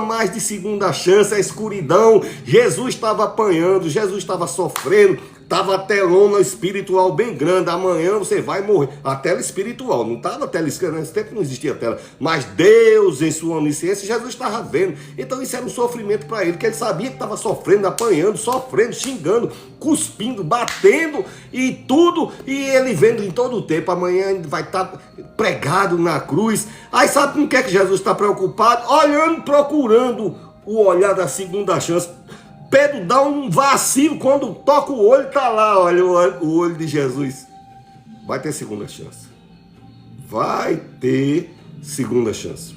mais de segunda chance, a escuridão. Jesus estava apanhando, Jesus estava sofrendo, estava a telona espiritual bem grande. Amanhã você vai morrer. A tela espiritual, não estava a tela escura, nesse tempo não existia tela. Mas Deus, em sua onisciência, Jesus estava vendo. Então isso era um sofrimento para ele, que ele sabia que estava sofrendo, apanhando, sofrendo, xingando, cuspindo, batendo e tudo. E ele vendo em todo o tempo, amanhã ele vai estar pregado na cruz. Aí sabe com o que é que Jesus está preocupado? Olhando, procurando o olhar da segunda chance. Pedro dá um vacilo, quando toca o olho, tá lá, olha o olho de Jesus. Vai ter segunda chance. Vai ter segunda chance.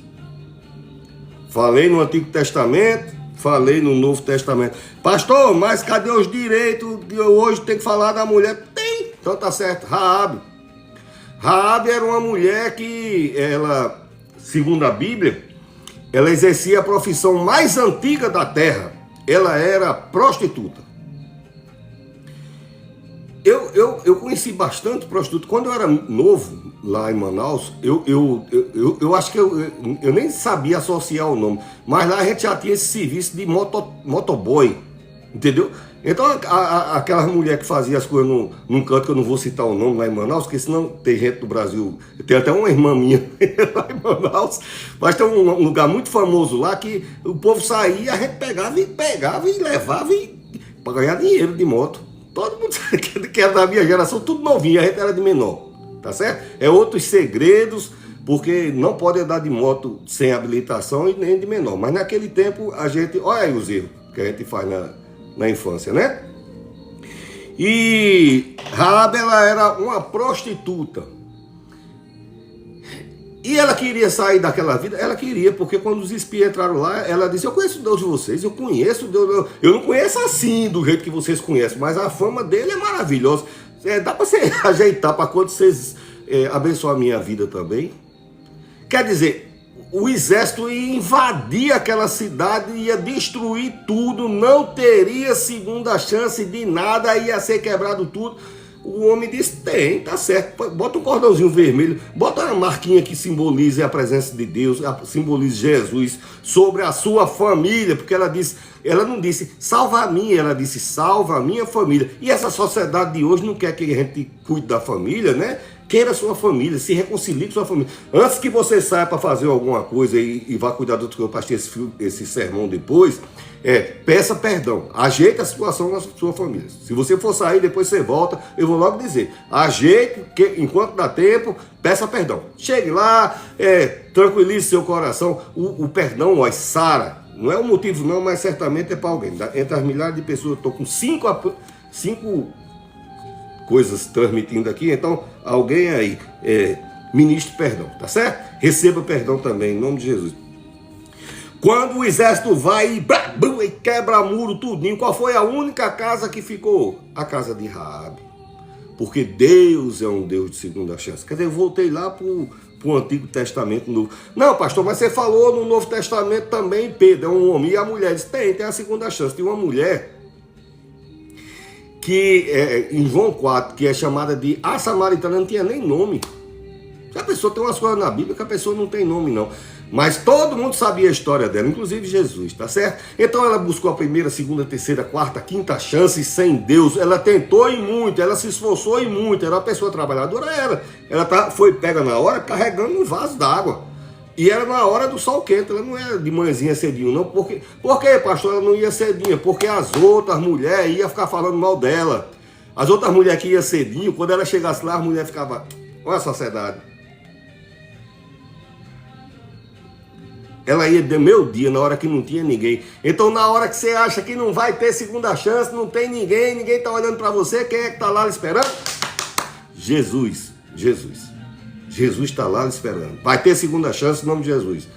Falei no Antigo Testamento, falei no Novo Testamento. Pastor, mas cadê os direitos de hoje? Tem que falar da mulher. Tem, então tá certo. Raabe era uma mulher que, ela, segundo a Bíblia, ela exercia a profissão mais antiga da terra. Ela era prostituta. Eu conheci bastante prostituta. Quando eu era novo, lá em Manaus, eu acho que eu nem sabia associar o nome. Mas lá a gente já tinha esse serviço de motoboy. Entendeu? Então aquela mulher que fazia as coisas num canto que eu não vou citar o nome lá em Manaus, porque senão tem gente do Brasil, tem até uma irmã minha lá em Manaus, mas tem um lugar muito famoso lá que o povo saía, a gente pegava e levava para ganhar dinheiro de moto. Todo mundo que era da minha geração, tudo novinho, a gente era de menor, tá certo? É outros segredos, porque não pode andar de moto sem habilitação e nem de menor. Mas naquele tempo a gente, olha aí os erros que a gente faz na infância, né? E Raabe, ela era uma prostituta. E ela queria sair daquela vida, ela queria, porque quando os espias entraram lá, ela disse, eu conheço o Deus de vocês, eu conheço Deus, eu não conheço assim, do jeito que vocês conhecem, mas a fama dele é maravilhosa. Dá para você ajeitar para quando vocês abençoar a minha vida também. Quer dizer, o exército ia invadir aquela cidade, ia destruir tudo, não teria segunda chance de nada, ia ser quebrado tudo. O homem disse, tem, tá certo, bota um cordãozinho vermelho, bota uma marquinha que simbolize a presença de Deus, simbolize Jesus sobre a sua família, porque ela não disse, salva a minha, ela disse, salva a minha família. E essa sociedade de hoje não quer que a gente cuide da família, né? Queira a sua família, se reconcilie com sua família. Antes que você saia para fazer alguma coisa e vá cuidar do outro, eu passei esse sermão depois, peça perdão, ajeite a situação na sua família. Se você for sair, depois você volta, eu vou logo dizer, ajeite, que enquanto dá tempo, peça perdão. Chegue lá, tranquilize seu coração, o perdão, ó, sara, não é um motivo não, mas certamente é para alguém. Entre as milhares de pessoas, eu estou com cinco coisas transmitindo aqui, então alguém aí ministre perdão, tá certo? Receba perdão também, em nome de Jesus. Quando o exército vai e quebra muro tudinho, qual foi a única casa que ficou? A casa de Raabe. Porque Deus é um Deus de segunda chance. Quer dizer, eu voltei lá para o Antigo Testamento Novo. Não, pastor, mas você falou no Novo Testamento também, Pedro, é um homem. E a mulher disse, tem a segunda chance. Tem uma mulher que em João 4, que é chamada de a Samaritana, não tinha nem nome. A pessoa tem umas coisas na Bíblia que a pessoa não tem nome não. Mas todo mundo sabia a história dela, inclusive Jesus, tá certo? Então ela buscou a primeira, segunda, terceira, quarta, quinta chance sem Deus. Ela tentou e muito, ela se esforçou e muito. Era uma pessoa trabalhadora, ela foi pega na hora carregando um vaso d'água. E era na hora do sol quente, ela não era de manhãzinha cedinho, não. Por quê, pastor? Ela não ia cedinho, porque as outras mulheres iam ficar falando mal dela. As outras mulheres que iam cedinho, quando ela chegasse lá, as mulheres ficavam, olha a sociedade. Ela ia de meio dia, na hora que não tinha ninguém. Então, na hora que você acha que não vai ter segunda chance, não tem ninguém está olhando para você, quem é que está lá esperando? Jesus. Jesus. Jesus está lá esperando. Vai ter segunda chance em nome de Jesus.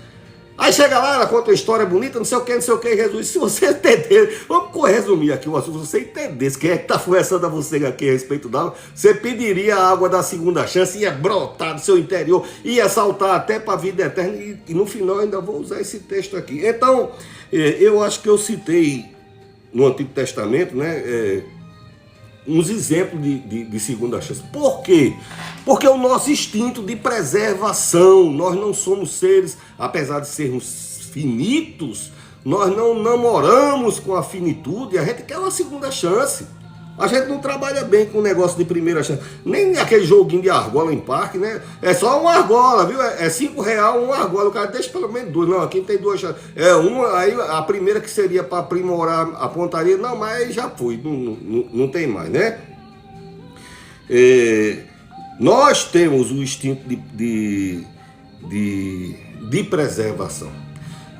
Aí chega lá, ela conta uma história bonita, não sei o que, Jesus. Se você entender, vamos resumir aqui o assunto, se você entendesse quem é que está conversando a você aqui a respeito d'água, você pediria a água da segunda chance, ia brotar do seu interior, ia saltar até para a vida eterna, e no final ainda vou usar esse texto aqui. Então, eu acho que eu citei no Antigo Testamento, né, uns exemplos de segunda chance. Por quê? Porque o nosso instinto de preservação, nós não somos seres, apesar de sermos finitos, nós não namoramos com a finitude, a gente quer uma segunda chance. A gente não trabalha bem com o negócio de primeira chance. Nem aquele joguinho de argola em parque, né? É só uma argola, viu? É R$5 uma argola. O cara deixa pelo menos duas. Não, aqui tem duas chances. É uma, aí a primeira que seria para aprimorar a pontaria, não, mas já foi. Não tem mais, né? Nós temos o instinto de preservação.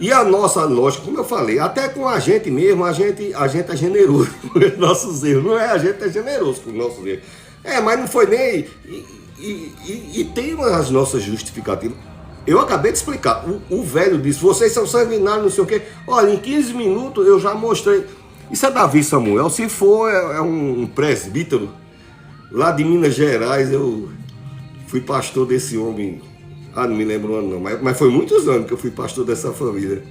E a nossa lógica, como eu falei, até com a gente mesmo, a gente é generoso com os nossos erros. Não é? A gente é generoso com os nossos erros. Mas não foi nem... E tem as nossas justificativas. Eu acabei de explicar. O velho disse, vocês são sanguinários, não sei o quê. Olha, em 15 minutos eu já mostrei. Isso é Davi Samuel. Se for, é um presbítero lá de Minas Gerais. Eu fui pastor desse homem... não me lembro o ano não, mas foi muitos anos que eu fui pastor dessa família.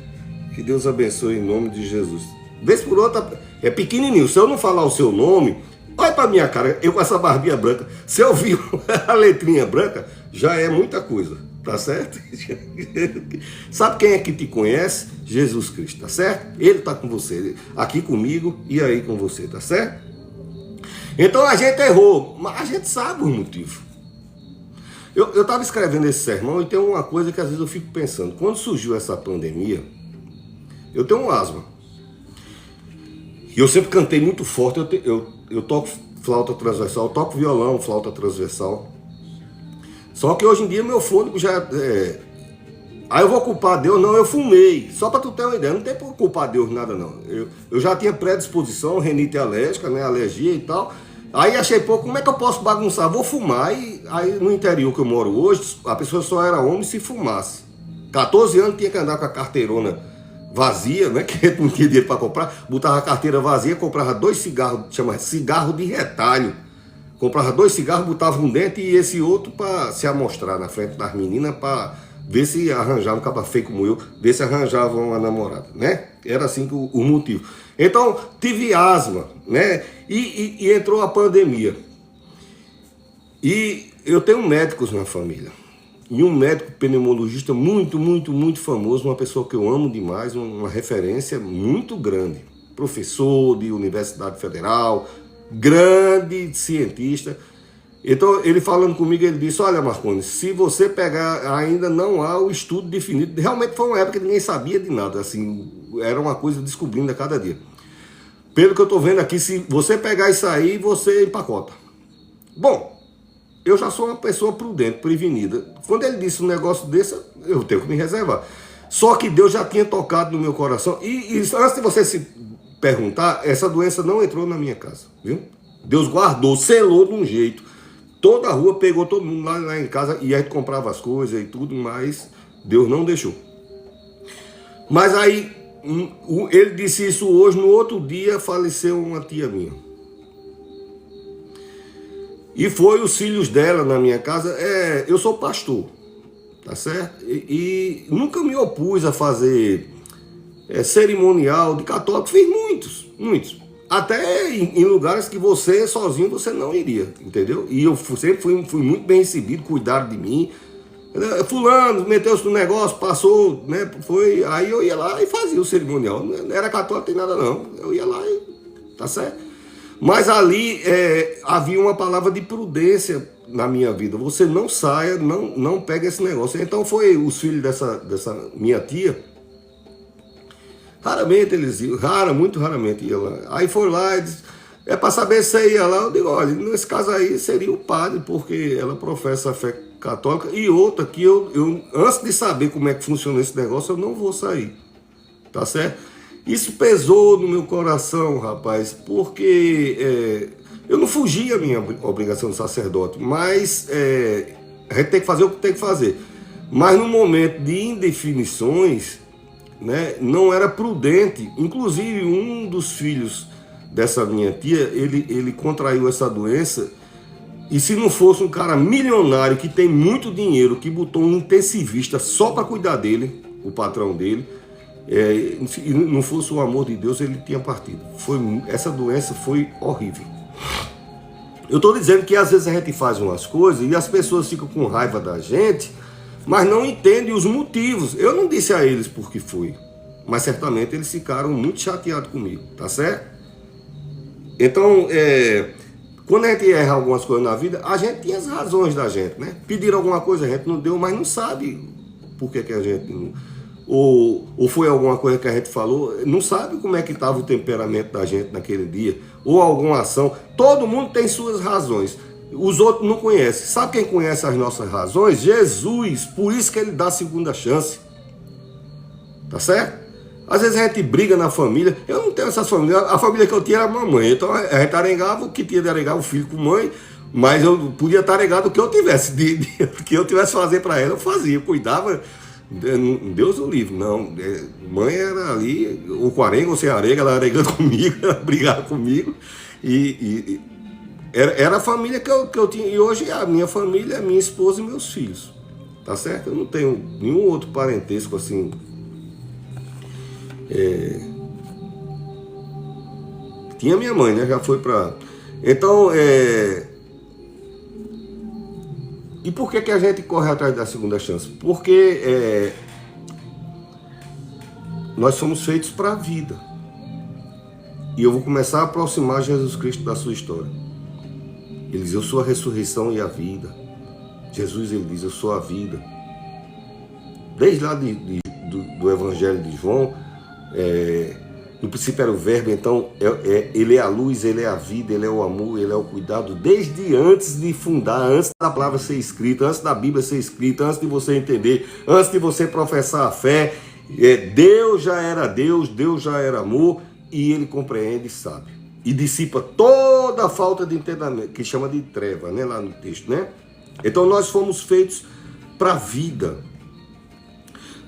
Que Deus abençoe em nome de Jesus. Vez por outra, é pequenininho. Se eu não falar o seu nome, olha pra minha cara, eu com essa barbinha branca. Se eu vir a letrinha branca, já é muita coisa, tá certo? Sabe quem é que te conhece? Jesus Cristo, tá certo? Ele tá com você, aqui comigo e aí com você, tá certo? Então a gente errou, mas a gente sabe o motivo. Eu estava escrevendo esse sermão e tem uma coisa que às vezes eu fico pensando. Quando surgiu essa pandemia, eu tenho um asma. E eu sempre cantei muito forte. Eu toco flauta transversal, eu toco violão, flauta transversal. Só que hoje em dia meu fôlego já Aí eu vou culpar Deus? Não, eu fumei. Só para tu ter uma ideia, não tem por culpar Deus nada não. Eu já tinha predisposição, renite alérgica, né, alergia e tal. Aí achei, pô, como é que eu posso bagunçar? Vou fumar. E aí no interior que eu moro hoje, a pessoa só era homem se fumasse. 14 anos tinha que andar com a carteirona vazia, né? Que não tinha dinheiro para comprar. Botava a carteira vazia, comprava 2 cigarros, chama cigarro de retalho. Comprava 2 cigarros, botava um dentro e esse outro para se amostrar na frente das meninas, para ver se arranjava um caba feio como eu, ver se arranjava uma namorada, né? Era assim que o motivo. Então, tive asma, né? E entrou a pandemia. E eu tenho médicos na família. E um médico pneumologista muito, muito, muito famoso, uma pessoa que eu amo demais, uma referência muito grande. Professor de Universidade Federal, grande cientista. Então, ele falando comigo, ele disse, olha, Marconi, se você pegar, ainda não há o estudo definido. Realmente foi uma época que ninguém sabia de nada, assim, era uma coisa descobrindo a cada dia. Pelo que eu estou vendo aqui, se você pegar isso aí, você empacota. Bom, eu já sou uma pessoa prudente, prevenida. Quando ele disse um negócio desse, eu tenho que me reservar. Só que Deus já tinha tocado no meu coração. E antes de você se perguntar, essa doença não entrou na minha casa, viu? Deus guardou, selou de um jeito. Toda a rua pegou todo mundo lá em casa e a gente comprava as coisas e tudo, mas Deus não deixou. Mas aí, ele disse isso hoje, no outro dia faleceu uma tia minha. E foi os filhos dela na minha casa. Eu sou pastor, tá certo? E nunca me opus a fazer cerimonial de católico, fiz muitos. Até em lugares que você sozinho você não iria, entendeu? E eu sempre fui muito bem recebido, cuidaram de mim. Fulano meteu-se no negócio, passou, né? Aí eu ia lá e fazia o cerimonial. Não era católico, tem nada não. Eu ia lá e tá certo? Mas ali havia uma palavra de prudência na minha vida. Você não saia, não pega esse negócio. Então foi os filhos dessa minha tia. Raramente eles iam, muito raramente iam lá. Aí foi lá e disse, para saber se você ia lá. Eu digo, olha, nesse caso aí seria o padre, porque ela professa a fé católica. E outra que eu antes de saber como é que funciona esse negócio, eu não vou sair. Tá certo? Isso pesou no meu coração, rapaz, porque Eu não fugi à minha obrigação de sacerdote, mas a gente tem que fazer o que tem que fazer. Mas no momento de indefinições, né, não era prudente. Inclusive, um dos filhos dessa minha tia, ele contraiu essa doença. E se não fosse um cara milionário que tem muito dinheiro, que botou um intensivista só para cuidar dele, o patrão dele, se não fosse o amor de Deus, ele tinha partido. Essa doença foi horrível. Eu estou dizendo que às vezes a gente faz umas coisas e as pessoas ficam com raiva da gente, mas não entendem os motivos. Eu não disse a eles por que foi, mas certamente eles ficaram muito chateados comigo, tá certo? Então, quando a gente erra algumas coisas na vida, a gente tinha as razões da gente, né? Pediram alguma coisa, a gente não deu, mas não sabe por que a gente não... Ou foi alguma coisa que a gente falou, não sabe como é que estava o temperamento da gente naquele dia, ou alguma ação. Todo mundo tem suas razões, os outros não conhecem. Sabe quem conhece as nossas razões? Jesus, por isso que ele dá segunda chance. Tá certo? Às vezes a gente briga na família. Eu não tenho essas famílias. A família que eu tinha era a mamãe. Então a gente arengava o que tinha de arengar o filho com mãe. Mas eu podia estar arengado o que eu tivesse. O que eu tivesse fazer para ela, eu fazia. Eu cuidava. Deus o livre. Não. Mãe era ali, ou com arenga ou sem arenga, ela arengando comigo, ela brigava comigo. Era a família que eu tinha. E hoje a minha família é minha esposa e meus filhos. Tá certo? Eu não tenho nenhum outro parentesco assim. Tinha minha mãe, né? Já foi pra... Então, e por que a gente corre atrás da segunda chance? Porque nós somos feitos para a vida. E eu vou começar a aproximar Jesus Cristo da sua história. Ele diz, eu sou a ressurreição e a vida. Jesus, ele diz, eu sou a vida. Desde lá do Evangelho de João, no princípio era o verbo, então ele é a luz, ele é a vida, ele é o amor, ele é o cuidado, desde antes de fundar, antes da palavra ser escrita, antes da Bíblia ser escrita, antes de você entender, antes de você professar a fé, Deus já era Deus, Deus já era amor, e ele compreende e sabe, e dissipa toda a falta de entendimento, que chama de treva, né, lá no texto, né? Então nós fomos feitos para a vida.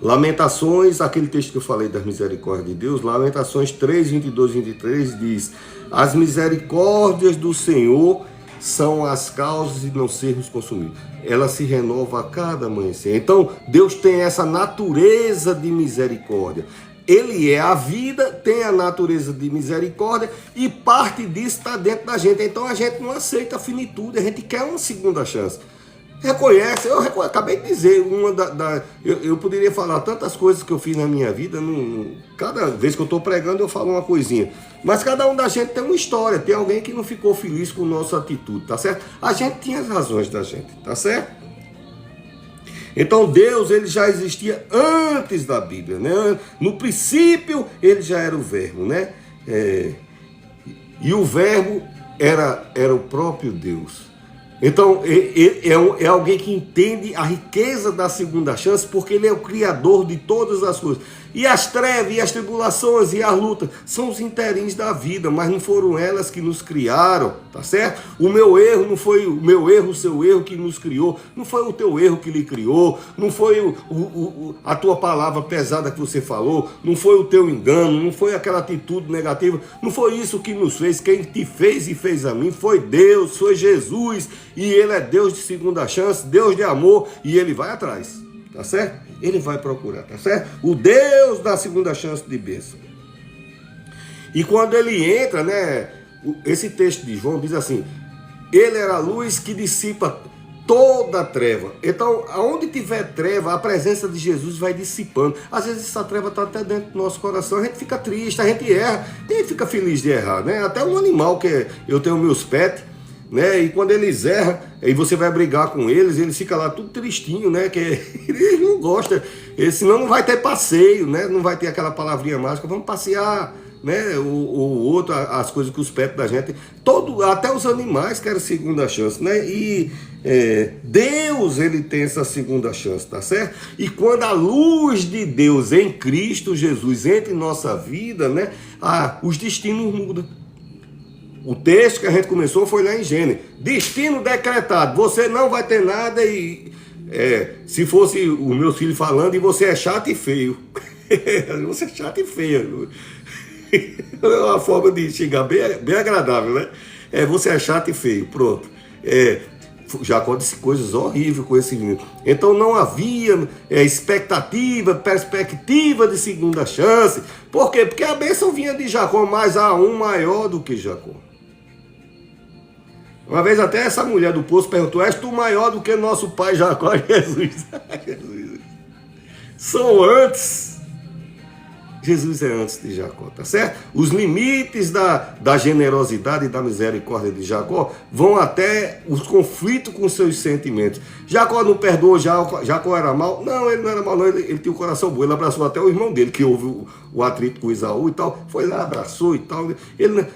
Lamentações, aquele texto que eu falei das misericórdias de Deus, Lamentações 3, 22 e 23 diz, as misericórdias do Senhor são as causas de não sermos consumidos. Ela se renova a cada amanhecer. Então, Deus tem essa natureza de misericórdia. Ele é a vida, tem a natureza de misericórdia e parte disso está dentro da gente. Então, a gente não aceita a finitude, a gente quer uma segunda chance. Reconhece, acabei de dizer, eu poderia falar tantas coisas que eu fiz na minha vida, cada vez que eu estou pregando eu falo uma coisinha, mas cada um da gente tem uma história, tem alguém que não ficou feliz com a nossa atitude, tá certo? A gente tinha as razões da gente, tá certo? Então Deus, ele já existia antes da Bíblia, né? No princípio ele já era o verbo, né? E o verbo era o próprio Deus. Então, é alguém que entende a riqueza da segunda chance, porque ele é o criador de todas as coisas. E as trevas, e as tribulações, e as lutas, são os interins da vida, mas não foram elas que nos criaram, tá certo? O meu erro não foi o meu erro, o seu erro que nos criou, não foi o teu erro que lhe criou, não foi a tua palavra pesada que você falou, não foi o teu engano, não foi aquela atitude negativa, não foi isso que nos fez. Quem te fez e fez a mim foi Deus, foi Jesus, e ele é Deus de segunda chance, Deus de amor, e ele vai atrás, tá certo? Ele vai procurar, tá certo? O Deus da segunda chance de bênção. E quando ele entra, né? Esse texto de João diz assim, ele era a luz que dissipa toda a treva. Então, aonde tiver treva, a presença de Jesus vai dissipando. Às vezes essa treva está até dentro do nosso coração, a gente fica triste, a gente erra, e fica feliz de errar, né? Até um animal que eu tenho meus pets, né? E quando eles erram, aí você vai brigar com eles ficam lá tudo tristinho, né? Que eles não gostam, senão não vai ter passeio, né? Não vai ter aquela palavrinha mágica, vamos passear, né? O outro, as coisas que os pets da gente, até os animais querem segunda chance, né? E Deus, ele tem essa segunda chance, tá certo? E quando a luz de Deus em Cristo Jesus entra em nossa vida, né? Os destinos mudam. O texto que a gente começou foi lá em Gênesis. Destino decretado. Você não vai ter nada e... se fosse o meu filho falando, e você é chato e feio. Você é chato e feio. É uma forma de xingar bem agradável, né? Você é chato e feio. Pronto. Jacó disse coisas horríveis com esse menino. Então não havia expectativa, perspectiva de segunda chance. Por quê? Porque a bênção vinha de Jacó, mas há um maior do que Jacó. Uma vez até essa mulher do poço perguntou: és tu maior do que nosso pai Jacó? Jesus. Jesus. São antes. Jesus é antes de Jacó, tá certo? Os limites da generosidade e da misericórdia de Jacó vão até os conflitos com seus sentimentos. Jacó não perdoou, Jacó era mal? Não, ele não era mal, não, ele tinha o coração bom. Ele abraçou até o irmão dele, que houve o atrito com Isaú e tal. Foi lá, abraçou e tal.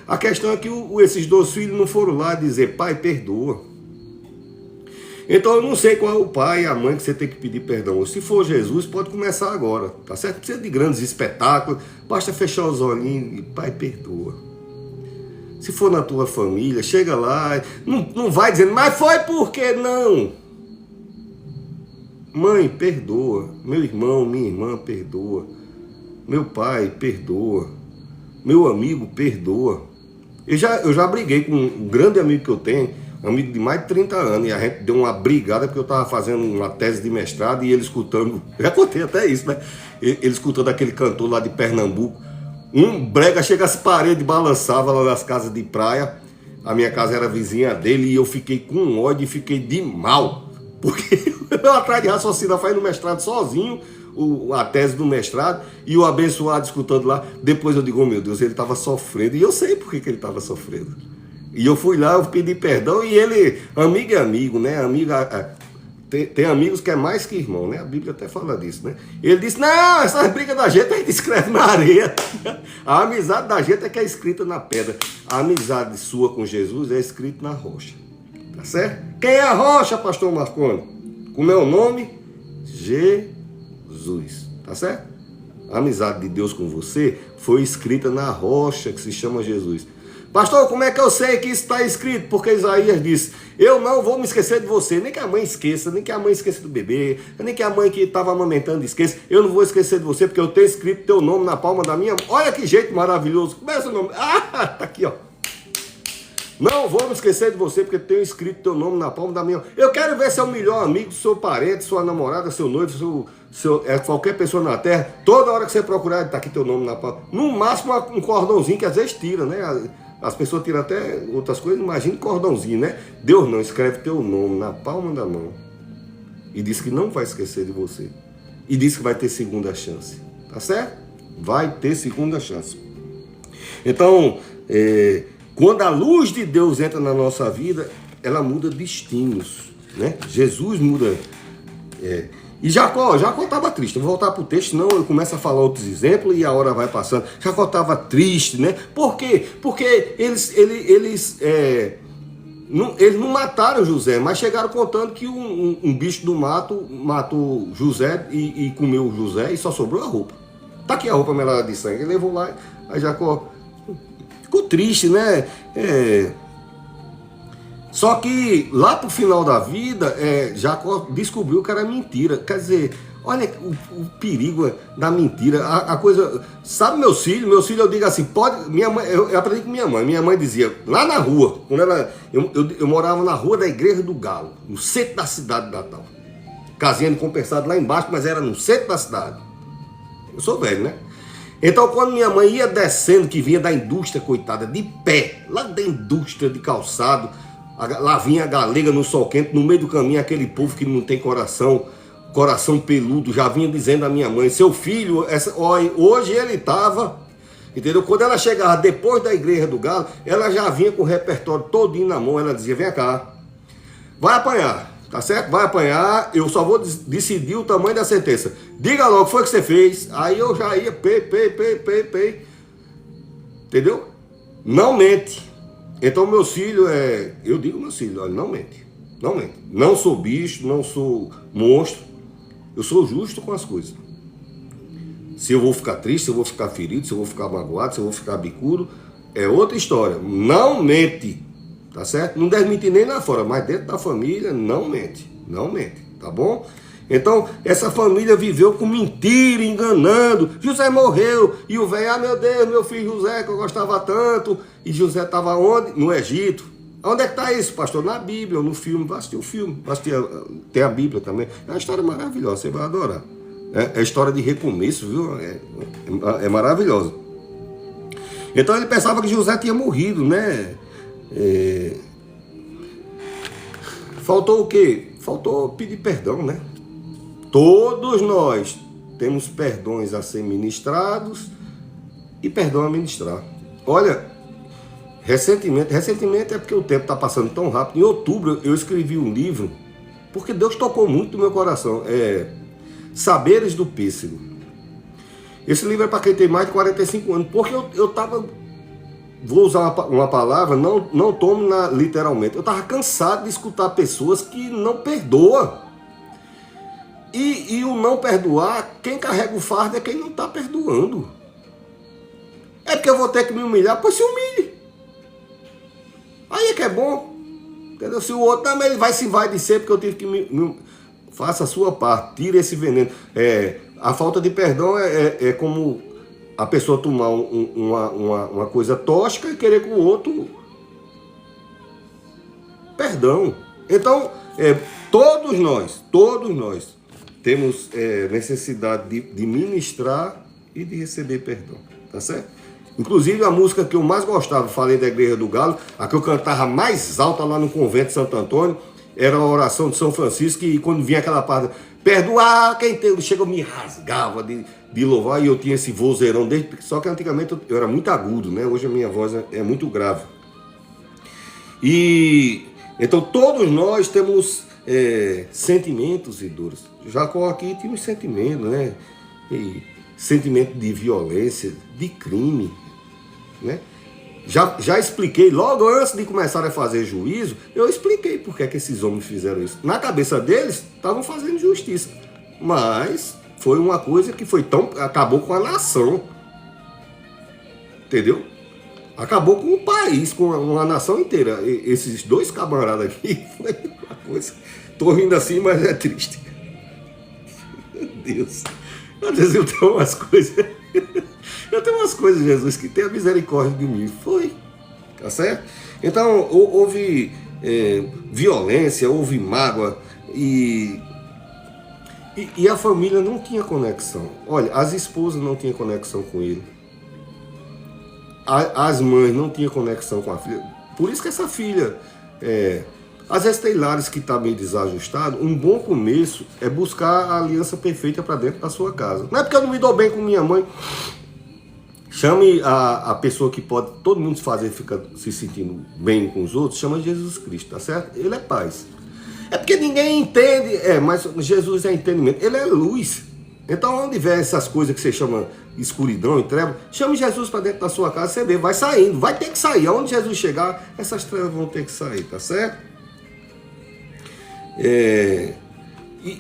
A questão é que esses dois filhos não foram lá dizer: pai, perdoa. Então eu não sei qual é o pai e a mãe que você tem que pedir perdão. Se for Jesus, pode começar agora, tá certo? Não precisa de grandes espetáculos, basta fechar os olhinhos e pai, perdoa. Se for na tua família, chega lá, não vai dizendo: mas foi por quê? Não. Mãe, perdoa. Meu irmão, minha irmã, perdoa. Meu pai, perdoa. Meu amigo, perdoa. Eu já briguei com um grande amigo que eu tenho, um amigo de mais de 30 anos, e a gente deu uma brigada porque eu estava fazendo uma tese de mestrado e ele escutando, já contei até isso, né? Ele escutando aquele cantor lá de Pernambuco, um brega, chega as paredes, balançava lá nas casas de praia. A minha casa era vizinha dele e eu fiquei com ódio e fiquei de mal, porque eu atrás de raciocínio, fazendo mestrado sozinho, a tese do mestrado, e o abençoado escutando lá. Depois eu digo: oh, meu Deus, ele estava sofrendo, e eu sei por que ele estava sofrendo. E eu fui lá, eu pedi perdão, e ele, amigo é amigo, né? Tem amigos que é mais que irmão, né? A Bíblia até fala disso, né? Ele disse: não, essas brigas da gente a gente escreve na areia. A amizade da gente é que é escrita na pedra. A amizade sua com Jesus é escrita na rocha. Tá certo? Quem é a rocha, pastor Marconi? Com o meu nome, Jesus. Tá certo? A amizade de Deus com você foi escrita na rocha que se chama Jesus. Pastor, como é que eu sei que isso está escrito? Porque Isaías disse: eu não vou me esquecer de você. Nem que a mãe esqueça, nem que a mãe esqueça do bebê, nem que a mãe que estava amamentando esqueça. Eu não vou esquecer de você, porque eu tenho escrito teu nome na palma da minha mão. Olha que jeito maravilhoso. Como é seu nome? Ah, tá aqui, ó. Não vou me esquecer de você, porque tenho escrito teu nome na palma da minha mão. Eu quero ver seu melhor amigo, seu parente, sua namorada, seu noivo, qualquer pessoa na terra. Toda hora que você procurar, está aqui teu nome na palma. No máximo um cordãozinho que às vezes tira, né? As pessoas tiram até outras coisas, imagina cordãozinho, né? Deus não, escreve teu nome na palma da mão. E diz que não vai esquecer de você. E diz que vai ter segunda chance. Tá certo? Vai ter segunda chance. Então, quando a luz de Deus entra na nossa vida, ela muda destinos, né? Jesus muda. E Jacó estava triste. Eu vou voltar para o texto, senão eu começo a falar outros exemplos e a hora vai passando. Jacó estava triste, né? Por quê? Porque eles não mataram José, mas chegaram contando que um bicho do mato matou José e comeu José e só sobrou a roupa. Tá aqui a roupa melada de sangue. Ele levou lá, aí Jacó ficou triste, né? Só que lá pro final da vida, Jacó descobriu que era mentira. Quer dizer, olha o perigo da mentira. A coisa. Sabe, meus filhos, eu digo assim, pode. Minha mãe, eu aprendi com minha mãe. Minha mãe dizia, lá na rua, quando eu morava na rua da Igreja do Galo, no centro da cidade de Natal. Casinha de compensado lá embaixo, mas era no centro da cidade. Eu sou velho, né? Então, quando minha mãe ia descendo, que vinha da indústria, coitada, de pé, lá da indústria de calçado, lá vinha a galega no sol quente, no meio do caminho, aquele povo que não tem coração peludo, já vinha dizendo à minha mãe: seu filho, hoje ele estava, entendeu? Quando ela chegava depois da Igreja do Galo, ela já vinha com o repertório todinho na mão. Ela dizia: vem cá, vai apanhar, tá certo? Vai apanhar, eu só vou decidir o tamanho da sentença. Diga logo o que foi que você fez. Aí eu já ia, entendeu? Não mente. Então meus filhos, eu digo meus filhos: olha, não mente. Não mente. Não sou bicho, não sou monstro. Eu sou justo com as coisas. Se eu vou ficar triste, se eu vou ficar ferido, se eu vou ficar magoado, se eu vou ficar bicudo, é outra história. Não mente, tá certo? Não deve mentir nem lá fora, mas dentro da família não mente, tá bom? Então, essa família viveu com mentira, enganando. José morreu e o velho, meu Deus, meu filho José, que eu gostava tanto. E José estava onde? No Egito. Onde é que está isso, pastor? Na Bíblia, ou no filme. Vai assistir o filme, tem a Bíblia também. É uma história maravilhosa, você vai adorar. É história de recomeço, viu? É maravilhosa. Então ele pensava que José tinha morrido, né? Faltou o quê? Faltou pedir perdão, né? Todos nós temos perdões a ser ministrados e perdão a ministrar. Olha, recentemente é porque o tempo está passando tão rápido. Em outubro eu escrevi um livro, porque Deus tocou muito no meu coração. Saberes do Pêssego. Esse livro é para quem tem mais de 45 anos, porque eu estava... Vou usar uma palavra, não tome literalmente. Eu estava cansado de escutar pessoas que não perdoam. E o não perdoar, quem carrega o fardo é quem não está perdoando. É porque eu vou ter que me humilhar, pois se humilhe. Aí é que é bom. Entendeu? Se o outro também vai dizer porque eu tive que faça a sua parte, tire esse veneno. A falta de perdão é como a pessoa tomar uma coisa tóxica e querer com o outro perdão. Então, todos nós temos necessidade de ministrar e de receber perdão, tá certo? Inclusive a música que eu mais gostava, falei da Igreja do Galo, a que eu cantava mais alta lá no convento de Santo Antônio, era a oração de São Francisco, e quando vinha aquela parte, perdoar quem tem, chega, eu me rasgava de louvar, e eu tinha esse vozeirão, só que antigamente eu era muito agudo, né? Hoje a minha voz é muito grave. E então todos nós temos sentimentos e dores. Jacó aqui tinha um sentimento, né? E sentimento de violência, de crime, né? Já expliquei, logo antes de começar a fazer juízo, eu expliquei por que esses homens fizeram isso. Na cabeça deles, estavam fazendo justiça. Mas foi uma coisa que acabou com a nação. Entendeu? Acabou com o país, com uma nação inteira. Esses dois camaradas aqui, foi uma coisa... Tô rindo assim, mas é triste. Meu Deus. Às vezes eu tenho umas coisas... Eu tenho umas coisas, Jesus, que tenha misericórdia de mim. Foi. Tá certo? Então, houve violência, houve mágoa e a família não tinha conexão. Olha, as esposas não tinham conexão com ele. As mães não tinham conexão com a filha. Por isso que essa filha... Às vezes tem lares que está meio desajustado. Um bom começo é buscar a aliança perfeita para dentro da sua casa. Não é porque eu não me dou bem com minha mãe. Chame a pessoa que pode todo mundo fica se sentindo bem com os outros, chama Jesus Cristo, tá certo? Ele é paz. É porque ninguém entende, mas Jesus é entendimento, ele é luz. Então onde vê essas coisas que você chama escuridão e treva, chame Jesus para dentro da sua casa, você vê, vai saindo, vai ter que sair. Aonde Jesus chegar, essas trevas vão ter que sair, tá certo?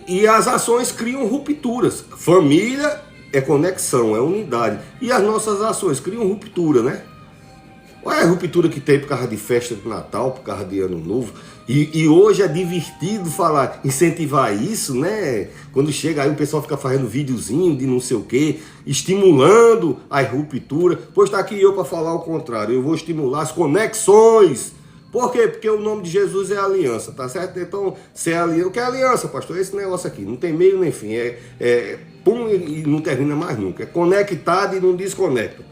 E as ações criam rupturas. Família é conexão, é unidade. E as nossas ações criam ruptura, né? Olha a ruptura que tem por causa de festa de Natal, por causa de Ano Novo. E hoje é divertido falar, incentivar isso, né? Quando chega aí o pessoal fica fazendo videozinho de não sei o quê, estimulando a ruptura. Pois está aqui eu para falar o contrário. Eu vou estimular as conexões. Por quê? Porque o nome de Jesus é aliança, tá certo? Então, se é aliança, o que é aliança, pastor? Esse negócio aqui, não tem meio nem fim, pum e não termina mais nunca. É conectado e não desconecta.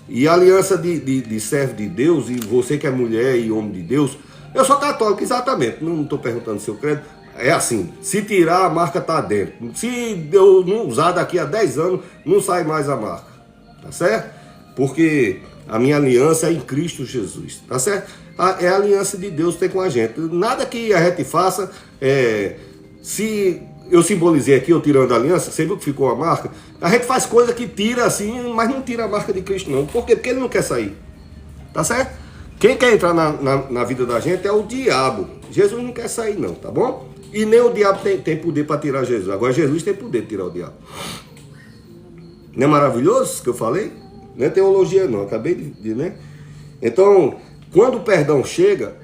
E a aliança de servo de Deus, e você que é mulher e homem de Deus, eu sou católico, exatamente, não estou perguntando seu credo, é assim, se tirar a marca está dentro. Se eu não usar daqui a 10 anos, não sai mais a marca, tá certo? Porque a minha aliança é em Cristo Jesus, tá certo? É a aliança de Deus tem com a gente. Nada que a gente faça, se eu simbolizei aqui, eu tirando a aliança, você viu que ficou a marca? A gente faz coisa que tira assim, mas não tira a marca de Cristo não. Por quê? Porque ele não quer sair, tá certo? Quem quer entrar na vida da gente é o diabo. Jesus não quer sair não, tá bom? E nem o diabo tem poder para tirar Jesus. Agora Jesus tem poder de tirar o diabo. Não é maravilhoso isso que eu falei? Não é teologia não, acabei de né? Então, quando o perdão chega,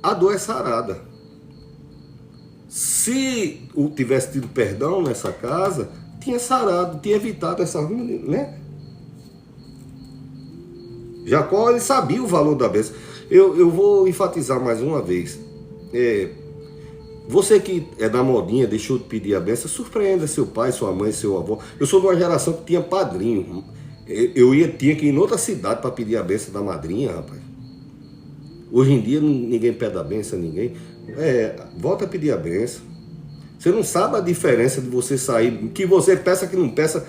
a dor é sarada. Se tivesse tido perdão nessa casa, tinha sarado, tinha evitado essa ruína, né? Jacó, ele sabia o valor da bênção. Eu vou enfatizar mais uma vez. Você que é da modinha, deixou de pedir a bênção, surpreenda seu pai, sua mãe, seu avô. Eu sou de uma geração que tinha padrinho. Tinha que ir em outra cidade para pedir a bênção da madrinha, rapaz. Hoje em dia ninguém pede a bênção a ninguém. Volta a pedir a bênção. Você não sabe a diferença de você sair, que você peça, que não peça.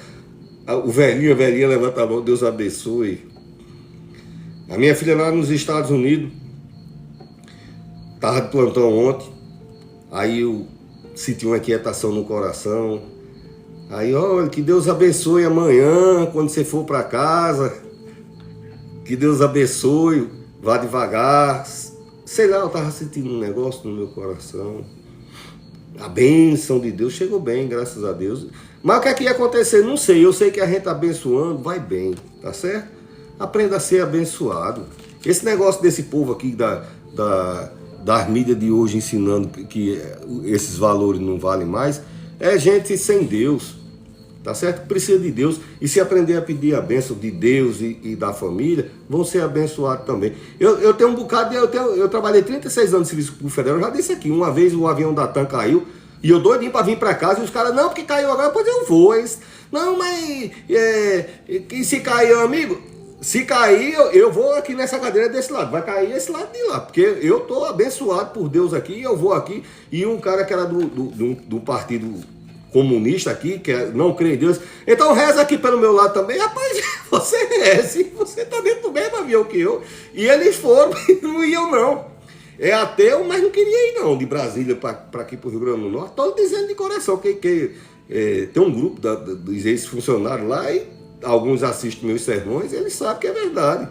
O velhinho, a velhinha levanta a mão, Deus abençoe. A minha filha lá nos Estados Unidos estava de plantão ontem. Aí eu senti uma inquietação no coração. Aí, olha, que Deus abençoe amanhã, quando você for para casa. Que Deus abençoe, vá devagar. Sei lá, eu estava sentindo um negócio no meu coração. A bênção de Deus chegou bem, graças a Deus. Mas o que é que ia acontecer? Não sei. Eu sei que a gente abençoando vai bem, tá certo? Aprenda a ser abençoado. Esse negócio desse povo aqui das mídias de hoje ensinando que esses valores não valem mais, é gente sem Deus, tá certo? Precisa de Deus, e se aprender a pedir a bênção de Deus e da família, vão ser abençoados também. Eu tenho um bocado, eu trabalhei 36 anos de serviço público federal, eu já disse aqui, uma vez o avião da TAM caiu, e eu doidinho para vir para casa, e os caras, não, porque caiu agora, pois eu vou. Não, mas se cair, amigo, se cair, eu vou aqui nessa cadeira desse lado, vai cair esse lado de lá, porque eu tô abençoado por Deus aqui, eu vou aqui, e um cara que era do partido comunista aqui, que não crê em Deus, então reza aqui pelo meu lado também. Rapaz, você reze, você tá dentro do mesmo avião que eu, e eles foram, não iam não. É ateu, mas não queria ir não, de Brasília para aqui pro Rio Grande do Norte. Estou dizendo de coração que tem um grupo dos ex-funcionários lá, e alguns assistem meus sermões, eles sabem que é verdade,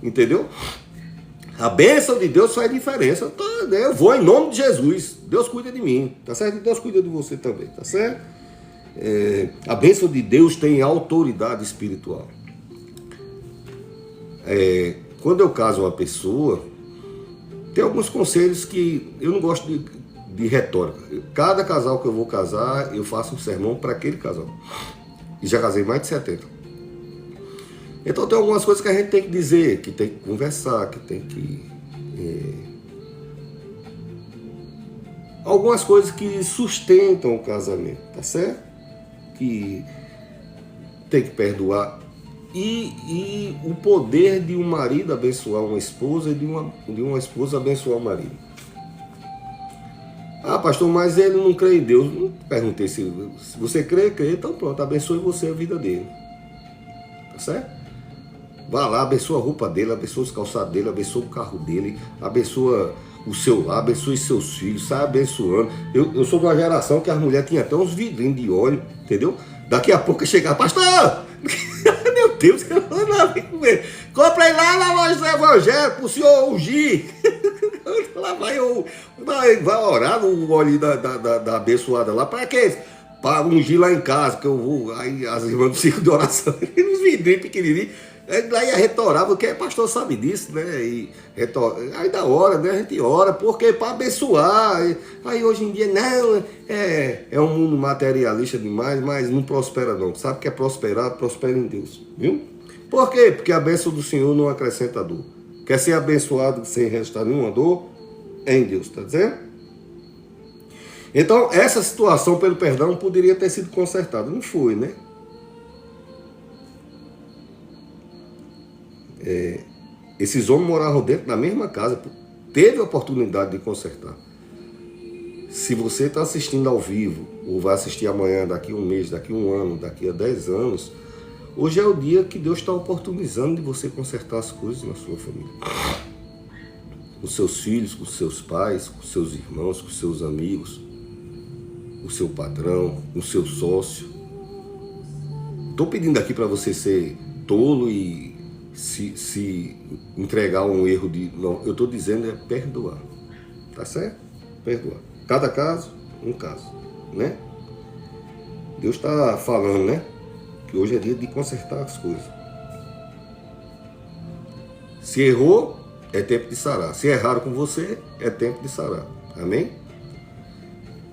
entendeu? A bênção de Deus faz diferença. Eu vou em nome de Jesus. Deus cuida de mim, tá certo? E Deus cuida de você também, tá certo? A bênção de Deus tem autoridade espiritual. Quando eu caso uma pessoa, tem alguns conselhos que eu não gosto de retórica. Cada casal que eu vou casar, eu faço um sermão para aquele casal. E já casei mais de 70. Então tem algumas coisas que a gente tem que dizer, que tem que conversar, que tem que... algumas coisas que sustentam o casamento, tá certo? Que tem que perdoar. E o poder de um marido abençoar uma esposa e de uma esposa abençoar o marido. Ah, pastor, mas ele não crê em Deus. Não perguntei se você crê, então pronto, abençoe você a vida dele. Tá certo? Vá lá, abençoa a roupa dele, abençoa os calçados dele, abençoa o carro dele, abençoa o seu lar, abençoe seus filhos, sai abençoando. Eu sou de uma geração que as mulheres tinham até uns vidrinhos de óleo, entendeu? Daqui a pouco chegar, pastor! Meu Deus, eu não vim comer. Compra aí lá na loja do Evangelho pro senhor ungir. Lá vai orar no óleo da abençoada lá. Para quê? Para ungir lá em casa, que eu vou. Aí as irmãs do ciclo de oração, uns vidrinhos pequenininhos. Lá ia retorar, porque o pastor sabe disso, né? Aí da hora, né? A gente ora, porque para abençoar. Aí hoje em dia, não, é um mundo materialista demais, mas não prospera não. Sabe que é prosperar, prospera em Deus, viu? Por quê? Porque a bênção do Senhor não acrescenta dor. Quer ser abençoado sem restar nenhuma dor? É em Deus, tá dizendo? Então, essa situação pelo perdão poderia ter sido consertada. Não foi, né? Esses homens moravam dentro da mesma casa, teve a oportunidade de consertar. Se você está assistindo ao vivo, ou vai assistir amanhã, daqui a um mês, daqui a um ano, daqui a 10 anos, hoje é o dia que Deus está oportunizando de você consertar as coisas na sua família. Com seus filhos, com seus pais, com seus irmãos, com seus amigos, com seu patrão, com seu sócio. Estou pedindo aqui para você ser tolo e se entregar um erro de... Não, eu estou dizendo perdoar. Tá certo? Perdoar. Cada caso, um caso, né? Deus está falando, né? Que hoje é dia de consertar as coisas. Se errou, é tempo de sarar. Se erraram com você, é tempo de sarar. Amém?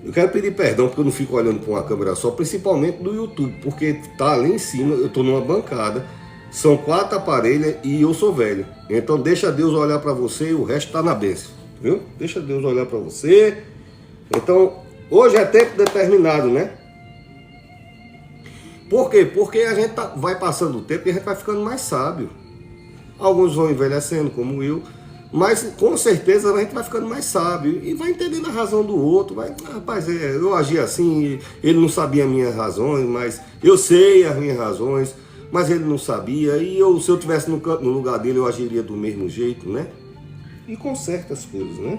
Eu quero pedir perdão porque eu não fico olhando para uma câmera só, principalmente no YouTube, porque tá ali em cima, eu estou numa bancada, são 4 aparelhos e eu sou velho. Então deixa Deus olhar para você e o resto está na bênção, viu? Deixa Deus olhar para você. Então, hoje é tempo determinado, né? Por quê? Porque a gente vai passando o tempo e a gente vai ficando mais sábio. Alguns vão envelhecendo, como eu, mas com certeza a gente vai ficando mais sábio e vai entendendo a razão do outro. Rapaz, eu agi assim, ele não sabia as minhas razões, mas eu sei as minhas razões, mas ele não sabia. E se eu estivesse no lugar dele, eu agiria do mesmo jeito, né? E conserta as coisas, né?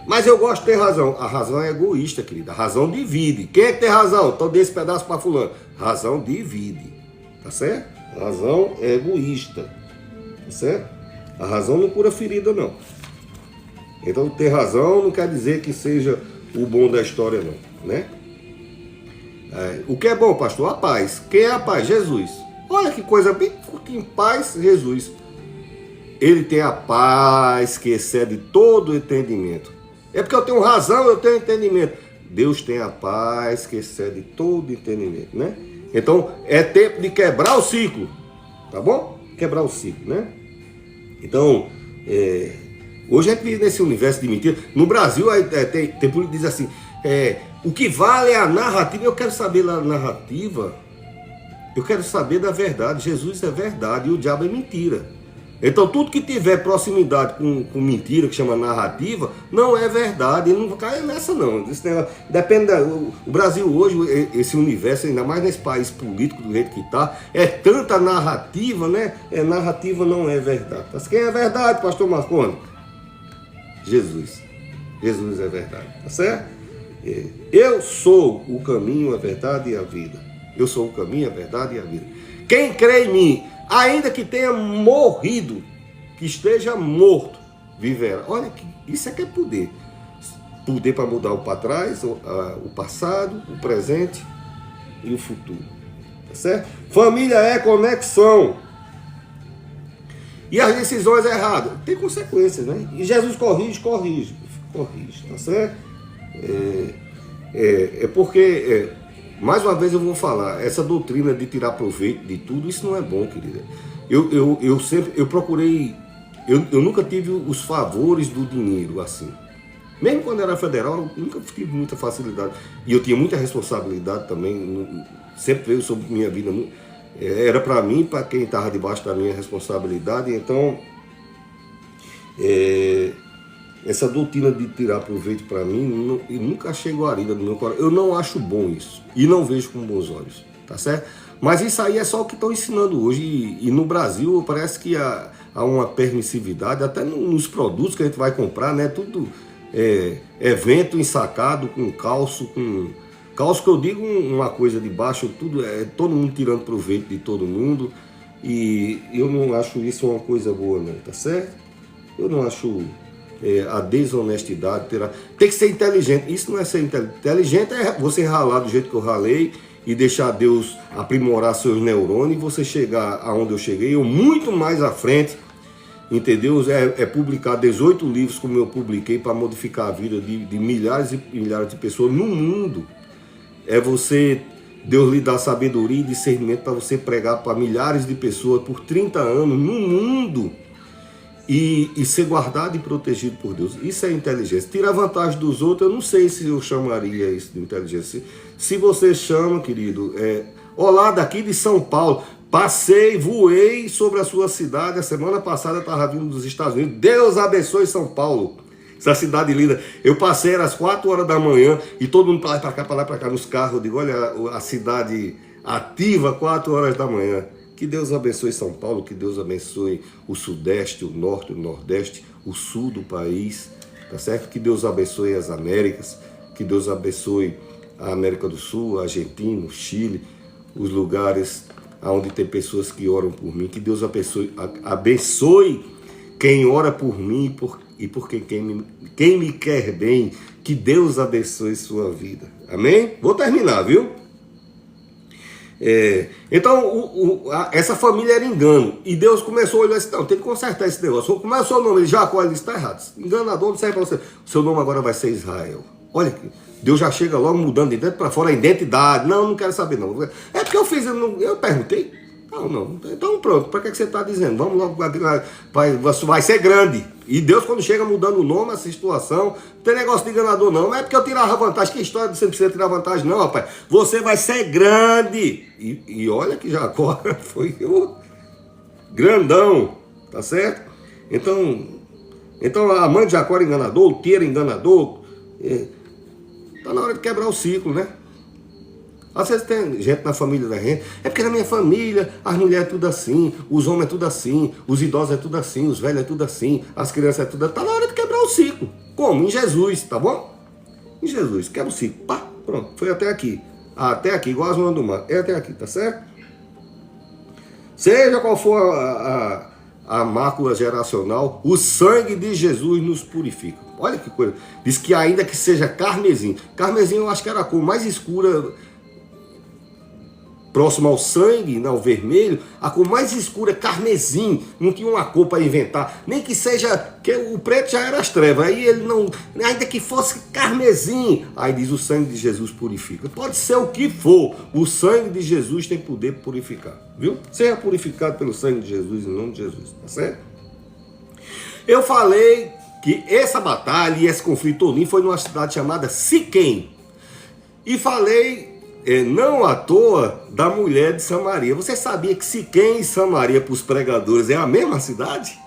Mas eu gosto de ter razão. A razão é egoísta, querida. A razão divide. Quem é que tem razão? Então dê esse pedaço para fulano. Razão divide. Tá certo? A razão é egoísta. Tá certo? A razão não cura ferida, não. Então ter razão não quer dizer que seja o bom da história, não. Né? O que é bom, pastor? A paz. Quem é a paz? Jesus. Olha que coisa bem em paz, Jesus. Ele tem a paz que excede todo o entendimento. É porque eu tenho razão, eu tenho entendimento. Deus tem a paz que excede todo entendimento, né? Então, é tempo de quebrar o ciclo, tá bom? Quebrar o ciclo, né? Então, hoje a gente vive nesse universo de mentira. No Brasil, tem político que diz assim, o que vale é a narrativa. Eu quero saber da narrativa, eu quero saber da verdade. Jesus é verdade e o diabo é mentira. Então tudo que tiver proximidade com mentira, que chama narrativa, não é verdade. Ele não cai nessa não. Depende o Brasil hoje, esse universo, ainda mais nesse país político do jeito que está, é tanta narrativa, né? Narrativa não é verdade. Mas quem é verdade, pastor Marconi? Jesus. Jesus é verdade, tá certo? Eu sou o caminho, a verdade e a vida. Eu sou o caminho, a verdade e a vida. Quem crê em mim, ainda que tenha morrido, que esteja morto, viverá. Olha, isso é que é poder. Poder para mudar o para trás, o passado, o presente e o futuro. Tá certo? Família é conexão. E as decisões erradas tem consequências, né? E Jesus corrige, tá certo? Porque... mais uma vez eu vou falar, essa doutrina de tirar proveito de tudo, isso não é bom, querida. Eu procurei, eu nunca tive os favores do dinheiro assim. Mesmo quando era federal, eu nunca tive muita facilidade. E eu tinha muita responsabilidade também, sempre veio sobre minha vida. Era para mim, para quem estava debaixo da minha responsabilidade. Então, essa doutrina de tirar proveito para mim, eu nunca achei guarida no meu coração. Eu não acho bom isso. E não vejo com bons olhos. Tá certo? Mas isso aí é só o que estão ensinando hoje. E no Brasil parece que há uma permissividade, até nos produtos que a gente vai comprar, né? Tudo evento ensacado com calço, calço que eu digo uma coisa de baixo, tudo todo mundo tirando proveito de todo mundo. E eu não acho isso uma coisa boa, não. Tá certo? Eu não acho... a desonestidade tem que ser inteligente. Isso não é ser inteligente. Inteligente é você ralar do jeito que eu ralei e deixar Deus aprimorar seus neurônios e você chegar aonde eu cheguei, ou muito mais à frente, entendeu? Publicar 18 livros como eu publiquei para modificar a vida de milhares e milhares de pessoas no mundo. Deus lhe dá sabedoria e discernimento para você pregar para milhares de pessoas por 30 anos no mundo. E ser guardado e protegido por Deus. Isso é inteligência. Tirar vantagem dos outros, eu não sei se eu chamaria isso de inteligência. Se você chama, querido, olá, daqui de São Paulo, voei sobre a sua cidade. A semana passada eu estava vindo dos Estados Unidos. Deus abençoe São Paulo. Essa cidade linda. Eu passei às 4 horas da manhã e todo mundo para lá e para cá nos carros. Eu digo, olha a cidade ativa, 4 horas da manhã. Que Deus abençoe São Paulo, que Deus abençoe o Sudeste, o Norte, o Nordeste, o Sul do país, tá certo? Que Deus abençoe as Américas, que Deus abençoe a América do Sul, a Argentina, o Chile, os lugares onde tem pessoas que oram por mim. Que Deus abençoe quem ora por mim e por quem me quer bem. Que Deus abençoe sua vida. Amém? Vou terminar, viu? Então, essa família era engano. E Deus começou a olhar assim, não, tem que consertar esse negócio. Como é o seu nome? Ele, Jacó, ele está errado. Enganador, não serve para você. O seu nome agora vai ser Israel. Olha aqui. Deus já chega logo mudando de dentro para fora a identidade. Não quero saber não. É porque eu fiz, eu perguntei. Não. Então pronto, para que você está dizendo? Vamos logo, vai ser grande. E Deus quando chega mudando o nome, a situação, não tem negócio de enganador não. Não é porque eu tirava vantagem, que história de você precisa tirar vantagem não, rapaz. Você vai ser grande. E olha que Jacó foi o grandão, tá certo? Então a mãe de Jacó era enganador, o tio era enganador. Tá na hora de quebrar o ciclo, né? Às vezes tem gente na família da gente, é porque na minha família as mulheres é tudo assim, os homens é tudo assim, os idosos é tudo assim, os velhos é tudo assim, as crianças é tudo assim. Tá na hora de quebrar o ciclo. Como? Em Jesus, tá bom? Em Jesus, quebra o ciclo. Pá, pronto, foi até aqui. Até aqui, igual as mãos do mar. É até aqui, tá certo? Seja qual for a mácula geracional, o sangue de Jesus nos purifica. Olha que coisa. Diz que ainda que seja carmesim. Carmesim eu acho que era a cor mais escura, próximo ao sangue, não, vermelho. A cor mais escura é carmesim. Não tinha uma cor para inventar. Nem que seja, que o preto já era as trevas. Aí ele não, ainda que fosse carmesim. Aí diz o sangue de Jesus purifica. Pode ser o que for. O sangue de Jesus tem poder para purificar. Viu? Seja purificado pelo sangue de Jesus, em nome de Jesus. Tá certo? Eu falei que essa batalha e esse conflito todinho foi numa cidade chamada Siquém. E falei, não à toa, da mulher de Samaria. Você sabia que Siquém e Samaria para os pregadores é a mesma cidade?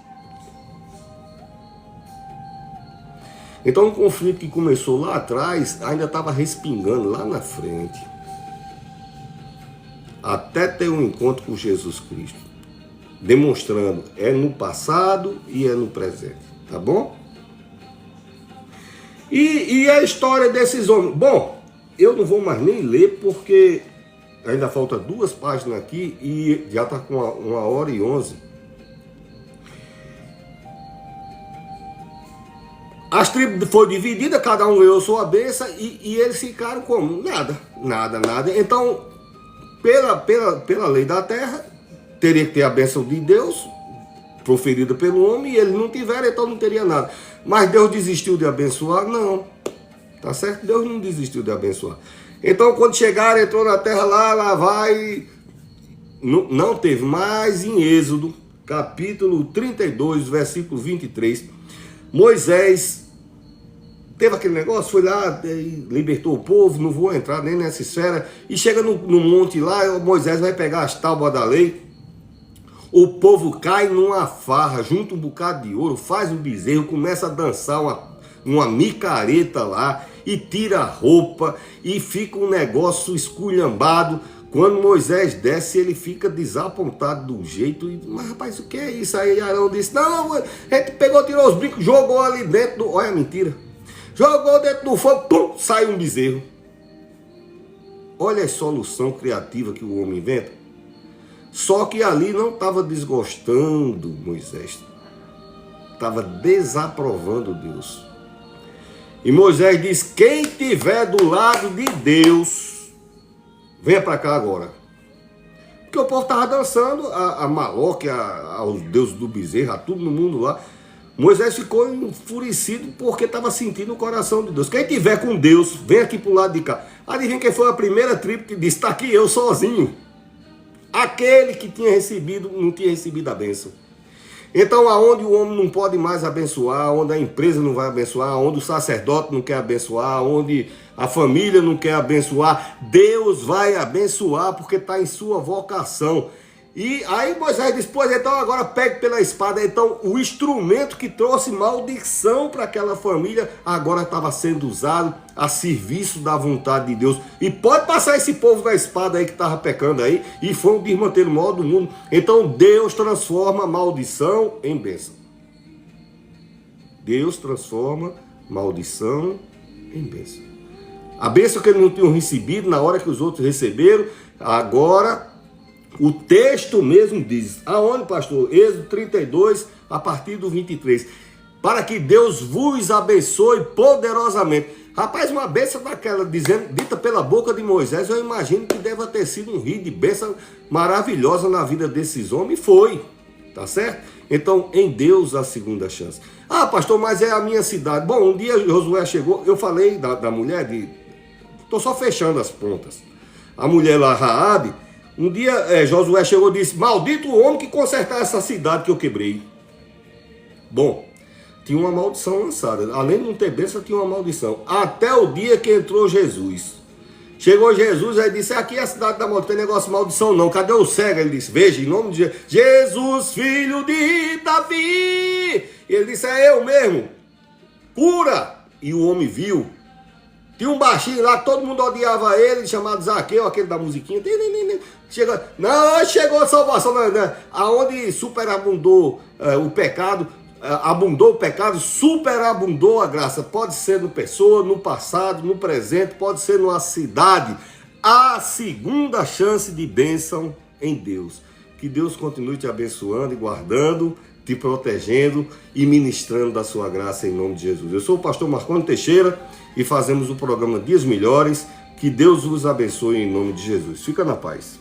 Então um conflito que começou lá atrás ainda estava respingando lá na frente. Até ter um encontro com Jesus Cristo. Demonstrando, é no passado e é no presente. Tá bom? E a história desses homens? Bom, eu não vou mais nem ler porque ainda falta 2 páginas aqui e já está com 1h11. As tribos foram divididas, cada um ganhou sua bênção e eles ficaram como? Nada. Então, pela lei da terra, teria que ter a bênção de Deus proferida pelo homem, e ele não tiver, então não teria nada. Mas Deus desistiu de abençoar? Não. Tá certo? Deus não desistiu de abençoar. Então, quando chegaram, entrou na terra lá vai. Não teve mais em Êxodo, capítulo 32, versículo 23. Moisés teve aquele negócio, foi lá, libertou o povo, não vou entrar nem nessa esfera. E chega no monte lá, Moisés vai pegar as tábuas da lei. O povo cai numa farra, junta um bocado de ouro, faz um bezerro, começa a dançar uma micareta lá e tira a roupa e fica um negócio esculhambado. Quando Moisés desce, ele fica desapontado do jeito. Mas rapaz, o que é isso? Aí Arão disse, não, a gente pegou, tirou os brincos, jogou ali dentro do... Olha a mentira. Jogou dentro do fogo, pum, sai um bezerro. Olha a solução criativa que o homem inventa. Só que ali não estava desgostando Moisés, estava desaprovando Deus. E Moisés diz, quem estiver do lado de Deus, venha para cá agora. Porque o povo estava dançando a Maloque, aos deuses do bezerro, a tudo no mundo lá. Moisés ficou enfurecido porque estava sentindo o coração de Deus. Quem estiver com Deus, vem aqui para o lado de cá. Adivinha quem foi a primeira tribo que disse, está aqui eu sozinho. Aquele que tinha recebido, não tinha recebido a bênção. Então, aonde o homem não pode mais abençoar, onde a empresa não vai abençoar, onde o sacerdote não quer abençoar, onde a família não quer abençoar, Deus vai abençoar porque está em sua vocação. E aí Moisés disse, pois então agora pegue pela espada. Então o instrumento que trouxe maldição para aquela família agora estava sendo usado a serviço da vontade de Deus. E pode passar esse povo da espada aí que estava pecando aí e foi um desmanteiro maior do mundo. Então Deus transforma maldição em bênção. Deus transforma maldição em bênção. A bênção que eles não tinham recebido na hora que os outros receberam, agora... O texto mesmo diz, aonde, pastor? Êxodo 32, a partir do 23. Para que Deus vos abençoe poderosamente. Rapaz, uma bênção daquela, dita pela boca de Moisés, eu imagino que deve ter sido um rio de bênção maravilhosa na vida desses homens, e foi, tá certo? Então, em Deus a segunda chance. Ah, pastor, mas é a minha cidade. Bom, um dia Josué chegou, eu falei da mulher, estou só fechando as pontas. A mulher lá, Raabe, um dia Josué chegou e disse, maldito o homem que consertar essa cidade que eu quebrei. Bom, tinha uma maldição lançada. Além de não ter bênção, tinha uma maldição. Até o dia que entrou Jesus. Chegou Jesus, aí disse, aqui é a cidade da maldição, não tem negócio de maldição não. Cadê o cego? Ele disse, veja, em nome de Jesus, filho de Davi. E ele disse, é eu mesmo. Cura. E o homem viu. Tinha um baixinho lá, que todo mundo odiava ele, chamado Zaqueu, aquele da musiquinha. Chegou a salvação. Aonde superabundou o pecado, abundou o pecado, superabundou a graça. Pode ser no pessoa, no passado, no presente, pode ser numa cidade. A segunda chance de bênção em Deus. Que Deus continue te abençoando e guardando, te protegendo e ministrando da sua graça em nome de Jesus. Eu sou o pastor Marconi Teixeira e fazemos o programa Dias Melhores. Que Deus os abençoe em nome de Jesus. Fica na paz.